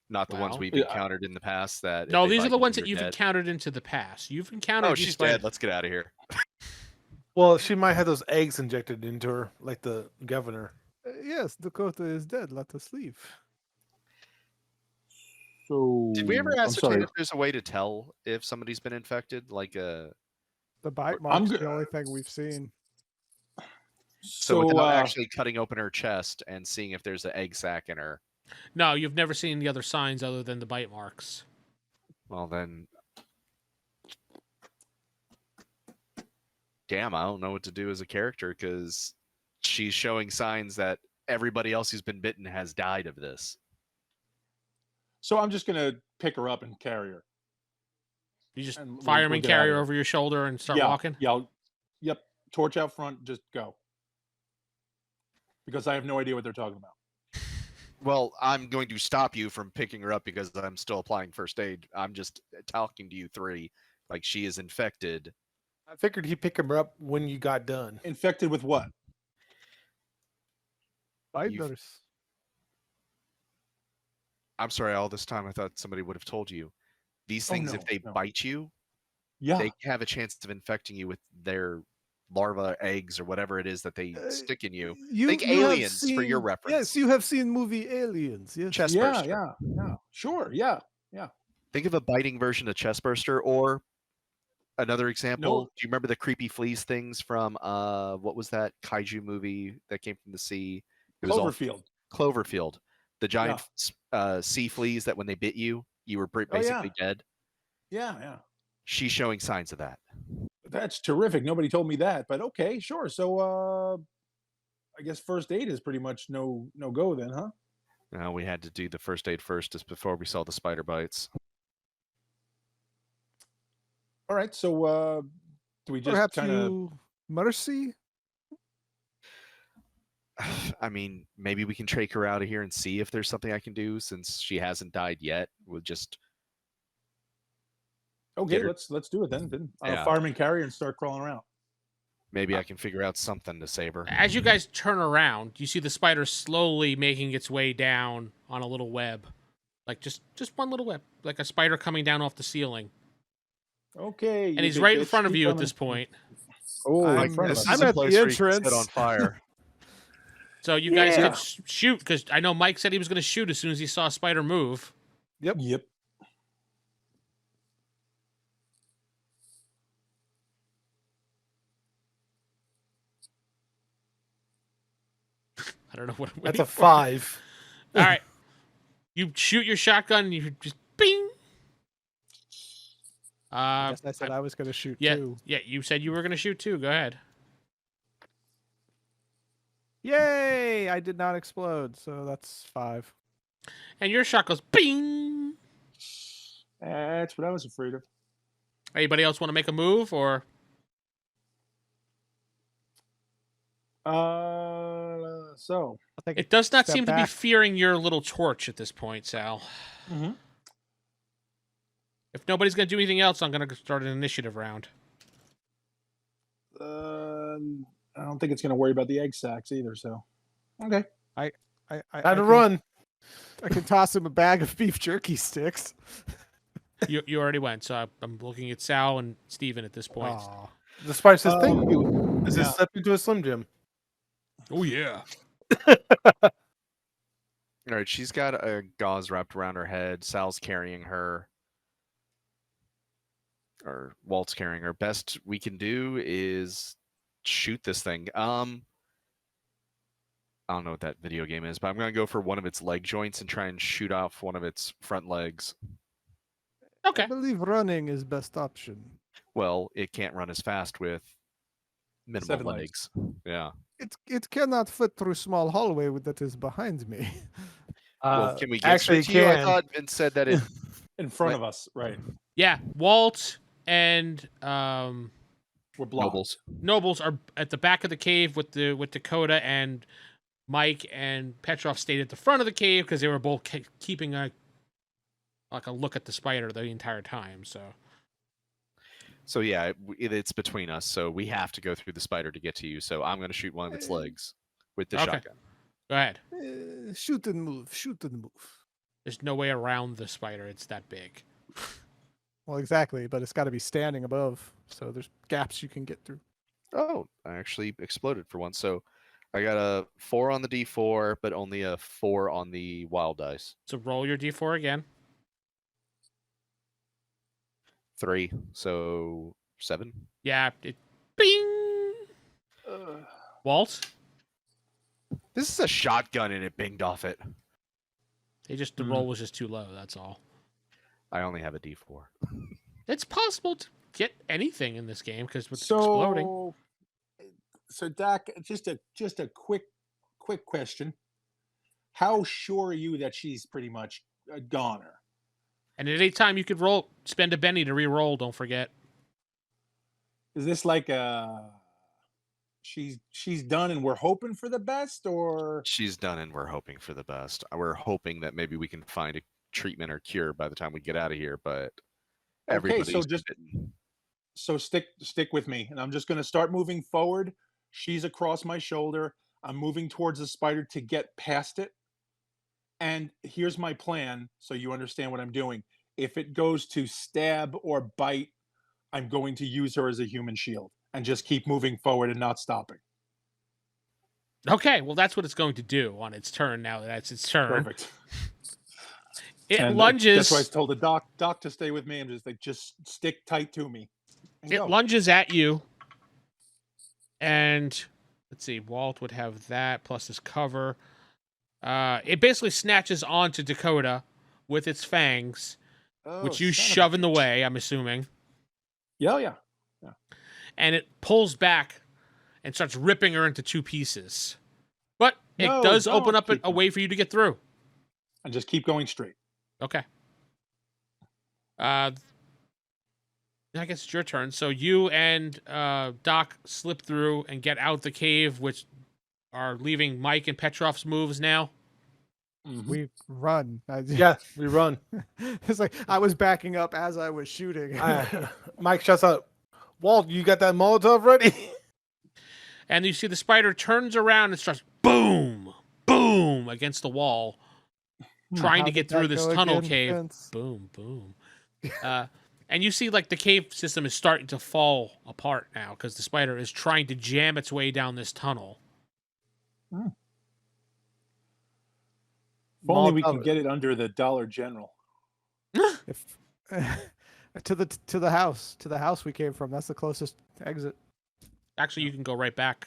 Not the ones Wow. we've Yeah. encountered in the past that if No, they these are bite the you, ones you're that you've dead. encountered into the past. You've encountered Oh, these she's spiders. dead. Let's get out of here. Well, she might have those eggs injected into her, like the governor. Yes, Dakota is dead. Let us leave. so Did we ever I'm ascertain sorry. if there's a way to tell if somebody's been infected? Like The bite I'm mark's go- the only thing we've seen. so without uh, actually cutting open her chest and seeing if there's an egg sac in her. No, you've never seen the other signs other than the bite marks. Well then, damn, I don't know what to do as a character because she's showing signs that everybody else who's been bitten has died of this. so I'm just gonna pick her up and carry her. You just And we'll fireman get out of carry her here. over your shoulder and start yeah, walking. Yeah. Yep. Torch out front. Just go. Because I have no idea what they're talking about. Well, I'm going to stop you from picking her up because I'm still applying first aid. I'm just talking to you three. Like she is infected. I figured he'd pick him up when you got done. Infected with what? Bite You've- nurse. I'm sorry, all this time I thought somebody would have told you. These things, if no, they no. bite you, Yeah. they have a chance of infecting you with their larva eggs or whatever it is that they Uh, stick in you. You, Think you have Aliens for your seen- reference. Yes, you have seen movie Aliens. Yes. Chest yeah, burster. yeah. Sure. Yeah. Think of a biting version of chestburster, or another example. No. Do you remember the creepy fleas things from what was that kaiju movie that came from the sea? It was all Cloverfield. Cloverfield. The giant sea fleas that when they bit you, you were basically dead. Yeah. She's showing signs of that. That's terrific. Nobody told me that, but okay, sure. So I guess first aid is pretty much no go then, huh? We had to do the first aid first just before we saw the spider bites. All right. So do we just Perhaps kind of you mercy. I mean, maybe we can take her out of here and see if there's something I can do since she hasn't died yet. We'll just okay? her- Let's do it then. Yeah. Fireman carry and start crawling around. maybe I can figure out something to save her. As you guys turn around, you see the spider slowly making its way down on a little web. Like just one little web. Like a spider coming down off the ceiling. Okay. And he's right in front of you at this point. Oh, I'm- in front of this us. I'm at the place where you can entrance. Set on fire. So you guys Yeah. could shoot, because I know Mike said he was going to shoot as soon as he saw a spider move. Yep. I don't know what. That's a 5. All right. You shoot your shotgun and you just bing. I guess I said I was going to shoot Yeah, too. yeah. You said you were going to shoot too. Go ahead. Yay! I did not explode, so that's 5. And your shot goes bing. That's what I was afraid of. Anybody else want to make a move or? So. I think It does not step seem to be back. fearing your little torch at this point, Sal. Mm-hmm. If nobody's going to do anything else, I'm going to start an initiative round. I don't think it's going to worry about the egg sacs either. So, okay. I How to can- run? I can toss him a bag of beef jerky sticks. You already went, so I'm looking at Sal and Steven at this point. Aw. The spider says, "Thank you." As yeah. it stepped into a Slim Jim. Oh, yeah. All right, she's got a gauze wrapped around her head. Sal's carrying her, or Walt's carrying her. Best we can do is shoot this thing. I don't know what that video game is, but I'm gonna go for one of its leg joints and try and shoot off one of its front legs. Okay. I believe running is best option. Well, it can't run as fast with minimal 7 legs. Yeah. It cannot fit through small hallway that is behind me. Well, can we get actually straight to you? I can. thought Vince said that it. In front What? of us, right? Yeah, Walt and We're blocked. Nobles. Nobles are at the back of the cave with Dakota, and Mike and Petrov stayed at the front of the cave because they were both keeping a look at the spider the entire time. So yeah, it's between us. So we have to go through the spider to get to you. So I'm going to shoot one of its legs with the Okay. shotgun. Go ahead. Shoot and move. Shoot and move. There's no way around the spider. It's that big. Well, exactly, but it's got to be standing above, so there's gaps you can get through. Oh, I actually exploded for once. So I got a 4 on the D4, but only a 4 on the wild dice. So roll your d4 again. 3, so 7. Yeah. Bing. Walt. This is a shotgun and it binged off it. The roll was just too low. That's all. I only have a D4. It's possible to get anything in this game because with exploding. So Doc, just a quick question. How sure are you that she's pretty much a goner? And at any time you could spend a Benny to re-roll. Don't forget. Is this like she's done and we're hoping for the best, or She's done and we're hoping for the best. We're hoping that maybe we can find a treatment or cure by the time we get out of here, but everybody's bitten. so stick with me, and I'm just going to start moving forward. She's across my shoulder. I'm moving towards the spider to get past it. And here's my plan, so you understand what I'm doing. If it goes to stab or bite, I'm going to use her as a human shield and just keep moving forward and not stopping. Okay, well that's what it's going to do on its turn. Now that's its turn. Perfect. It And lunges. That's why I told the doc to stay with me. I'm just like, just stick tight to me. And It go. lunges at you, and let's see. Walt would have that plus his cover. It basically snatches onto Dakota with its fangs, Oh, which you son of a shove in the bitch. way. I'm assuming, Yeah. and it pulls back and starts ripping her into 2 pieces. But it No, does don't open up keep a way for you to get through. And just keep going straight. Okay. I guess it's your turn. So you and Doc slip through and get out the cave, which are leaving Mike and Petrov's moves now. We run. Yeah, we run. It's like I was backing up as I was shooting. Mike shouts out, "Walt, you got that Molotov ready?" And you see the spider turns around and starts boom, boom against the wall, trying to How get did through that this go tunnel again, cave. Vince? Boom, boom. And you see like the cave system is starting to fall apart now because the spider is trying to jam its way down this tunnel. If only we Molotov- could get it under the Dollar General. If, to the house we came from. That's the closest exit. Actually, you can go right back.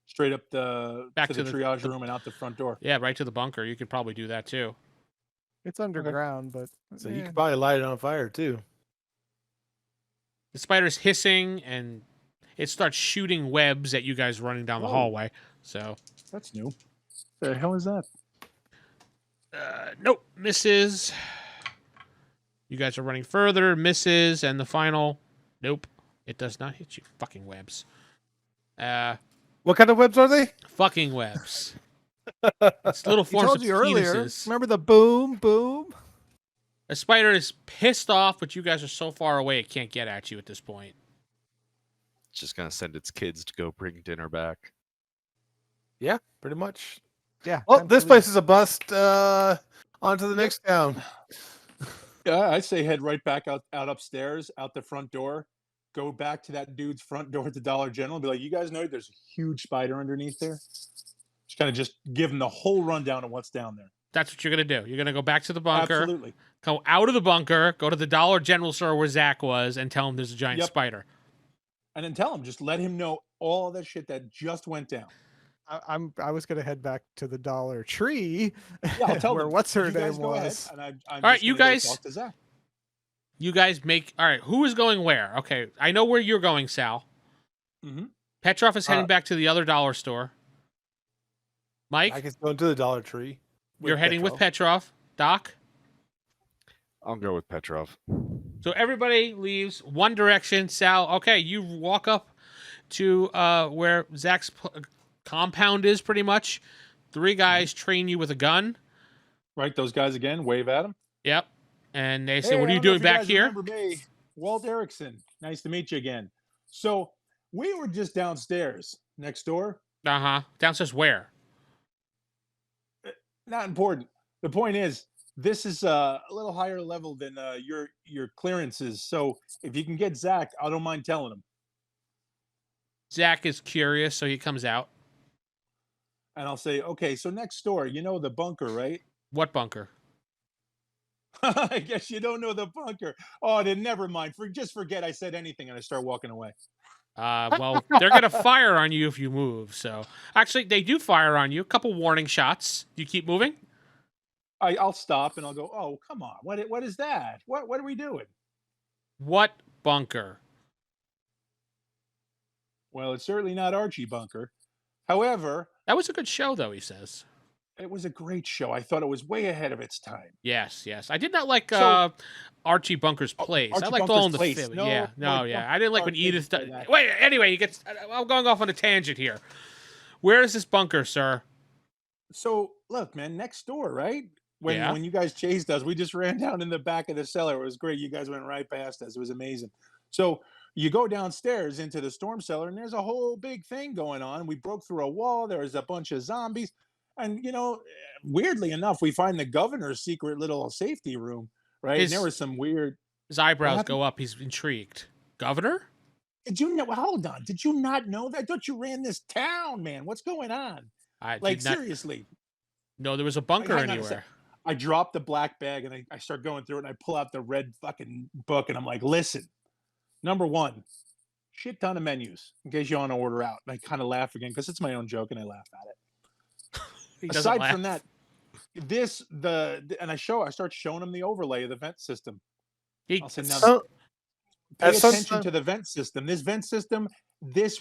Straight up to the triage the- room and out the front door. Yeah, right to the bunker. You could probably do that too. It's underground, but So you could probably light it on fire too. The spider's hissing and it starts shooting webs at you guys running down the Whoa. hallway. So, That's new. The hell is that? nope, misses. You guys are running further, misses, and the final, nope, it does not hit you. Fucking webs. What kind of webs are they? Fucking webs. It's little He forms told of you earlier. penises. Remember the boom, boom? A spider is pissed off, but you guys are so far away it can't get at you at this point. It's just gonna send its kids to go bring dinner back. Yeah, pretty much. Yeah. Well, time this to place leave. is a bust. On to the next town. Yeah, I'd say head right back out upstairs, out the front door. Go back to that dude's front door at the Dollar General and be like, you guys know there's a huge spider underneath there? Just give them the whole rundown of what's down there. That's what you're going to do. You're going to go back to the bunker, Absolutely. go out of the bunker, go to the Dollar General store where Zach was, and tell him there's a giant Yep. spider. And then tell him, just let him know all that shit that just went down. I was gonna head back to the Dollar Tree. Yeah, I'll tell where them. what's her You guys name go ahead, was. and I'm All right, just you gonna go guys- talk to Zach. You guys make... All right, who is going where? Okay, I know where you're going, Sal. Mhm. Petrov is heading back to the other dollar store. Mike, I guess going to the Dollar Tree. you're heading with Petrov. Doc? I'll go with Petrov. So everybody leaves one direction. Sal, okay, you walk up to where Zach's compound is pretty much. 3 guys train you with a gun. Right, those guys again. Wave at them. Yep. And they say, Hey, what I are you don't know doing if back guys here? Remember me, Walt Erickson. Nice to meet you again. So we were just downstairs next door. Uh-huh. Downstairs where? Not important. The point is, this is a little higher level than your clearances. So if you can get Zach, I don't mind telling him. Zach is curious, so he comes out. And I'll say, okay, so next door, you know the bunker, right? What bunker? I guess you don't know the bunker. Oh, then never mind. Just forget I said anything, and I start walking away. Well, they're going to fire on you if you move. So actually, they do fire on you. A couple warning shots. Do you keep moving? I'll stop and I'll go, oh, come on. What is that? What are we doing? What bunker? Well, it's certainly not Archie Bunker. However, That was a good show, though, he says. it was a great show. I thought it was way ahead of its time. Yes, yes. I did not like So- Archie Bunker's Place. I Archie liked Bunker's all in the Place. family. No, yeah, no, no, yeah. don't I didn't like start when Edith. thinking that. Wait, anyway, I'm going off on a tangent here. Where is this bunker, sir? So look, man, next door, right? Yeah. When you guys chased us, we just ran down in the back of the cellar. It was great. You guys went right past us. It was amazing. So you go downstairs into the storm cellar, and there's a whole big thing going on. We broke through a wall. There was a bunch of zombies, and weirdly enough, we find the governor's secret little safety room, right? And there His- was some weird. His eyebrows happened? go up. He's intrigued. Governor? Did you know? Hold on. Did you not know that? I thought you ran this town, man. What's going on? I Like did not seriously. know there was a bunker hang on a anywhere. sec. I drop the black bag and I start going through it and I pull out the red fucking book and I'm like, listen, number 1, shit ton of menus in case you want to order out. And I kind of laugh again because it's my own joke and I laugh at it. He doesn't Aside laugh. from that, I start showing him the overlay of the vent system. He- I'll say, now So, pay at some attention time- to the vent system. This vent system, this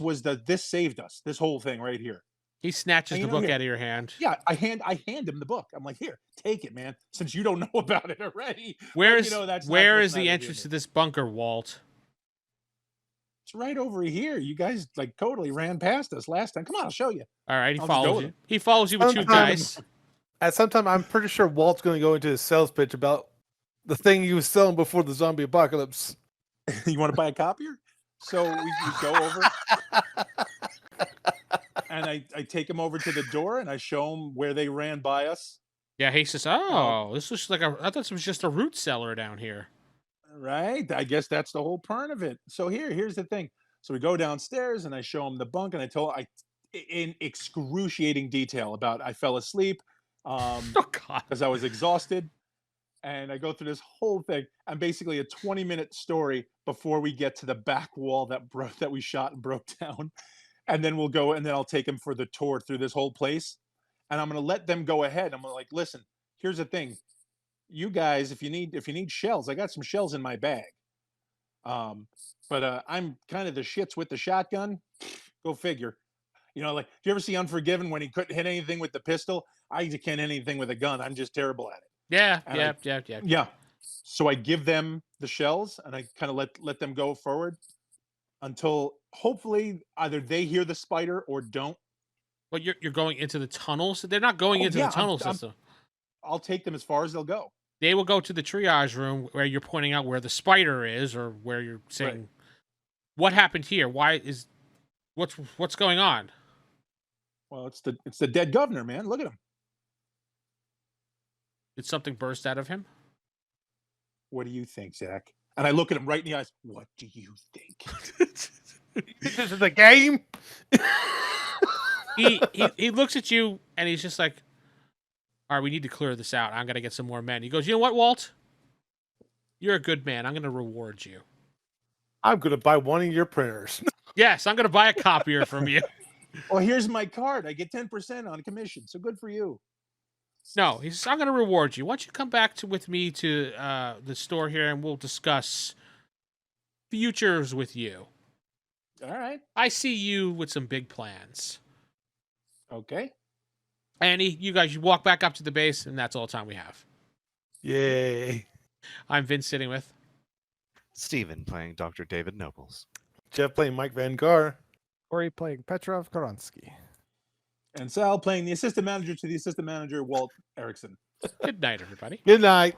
saved us. This whole thing right here. he snatches And the you know, book here- out of your hand. Yeah, I hand him the book. I'm like, here, take it, man. Since you don't know about it already. Where But, is that's where that's is the neither here entrance nor to this bunker, Walt? It's right over here. You guys like totally ran past us last time. Come on, I'll show you. All right, he I'll just go follows with you. him. He follows you with 2 Sometimes- guys. At some time, I'm pretty sure Walt's going to go into his sales pitch about the thing he was selling before the zombie apocalypse. You want to buy a copier? So we go over and I take him over to the door and I show him where they ran by us. Yeah, he says, "Oh, this looks like I thought this was just a root cellar down here." Right? I guess that's the whole point of it. So here's the thing. So we go downstairs and I show him the bunk and in excruciating detail about I fell asleep Oh God! because I was exhausted. And I go through this whole thing and basically a 20-minute story before we get to the back wall that we shot and broke down. And then we'll go and then I'll take him for the tour through this whole place. And I'm going to let them go ahead. I'm like, listen, here's the thing. You guys, if you need shells, I got some shells in my bag. But I'm kind of the shits with the shotgun. Go figure. You know, like, do you ever see Unforgiven when he couldn't hit anything with the pistol? I just can't hit anything with a gun. I'm just terrible at it. Yeah, And yeah. Yeah. So I give them the shells and I kind of let them go forward until hopefully either they hear the spider or don't. Well, you're going into the tunnels. They're not going into the tunnel system. I'll take them as far as they'll go. They will go to the triage room where you're pointing out where the spider is, or where you're saying, "What happened here? What's going on?" Well, it's the dead governor, man. Look at him. Did something burst out of him? What do you think, Zach? And I look at him right in the eyes. What do you think? This is a game. he looks at you and he's just like, "All right, we need to clear this out. I'm gonna get some more men." He goes, "You know what, Walt? You're a good man. I'm gonna reward you. I'm gonna buy one of your printers. Yes, I'm gonna buy a copier from you." Well, here's my card. I get 10% on commission. So good for you. No, he says, "I'm gonna reward you. Why don't you come back with me to the store here and we'll discuss futures with you. All right. I see you with some big plans." Okay. Annie, you guys, you walk back up to the base, and that's all the time we have. Yay. I'm Vince sitting with Steven playing Dr. David Nobles. Jeff playing Mike Van Gar. Corey playing Petrov Koronsky. And Sal playing the assistant manager to the assistant manager, Walt Erickson. Good night, everybody. Good night.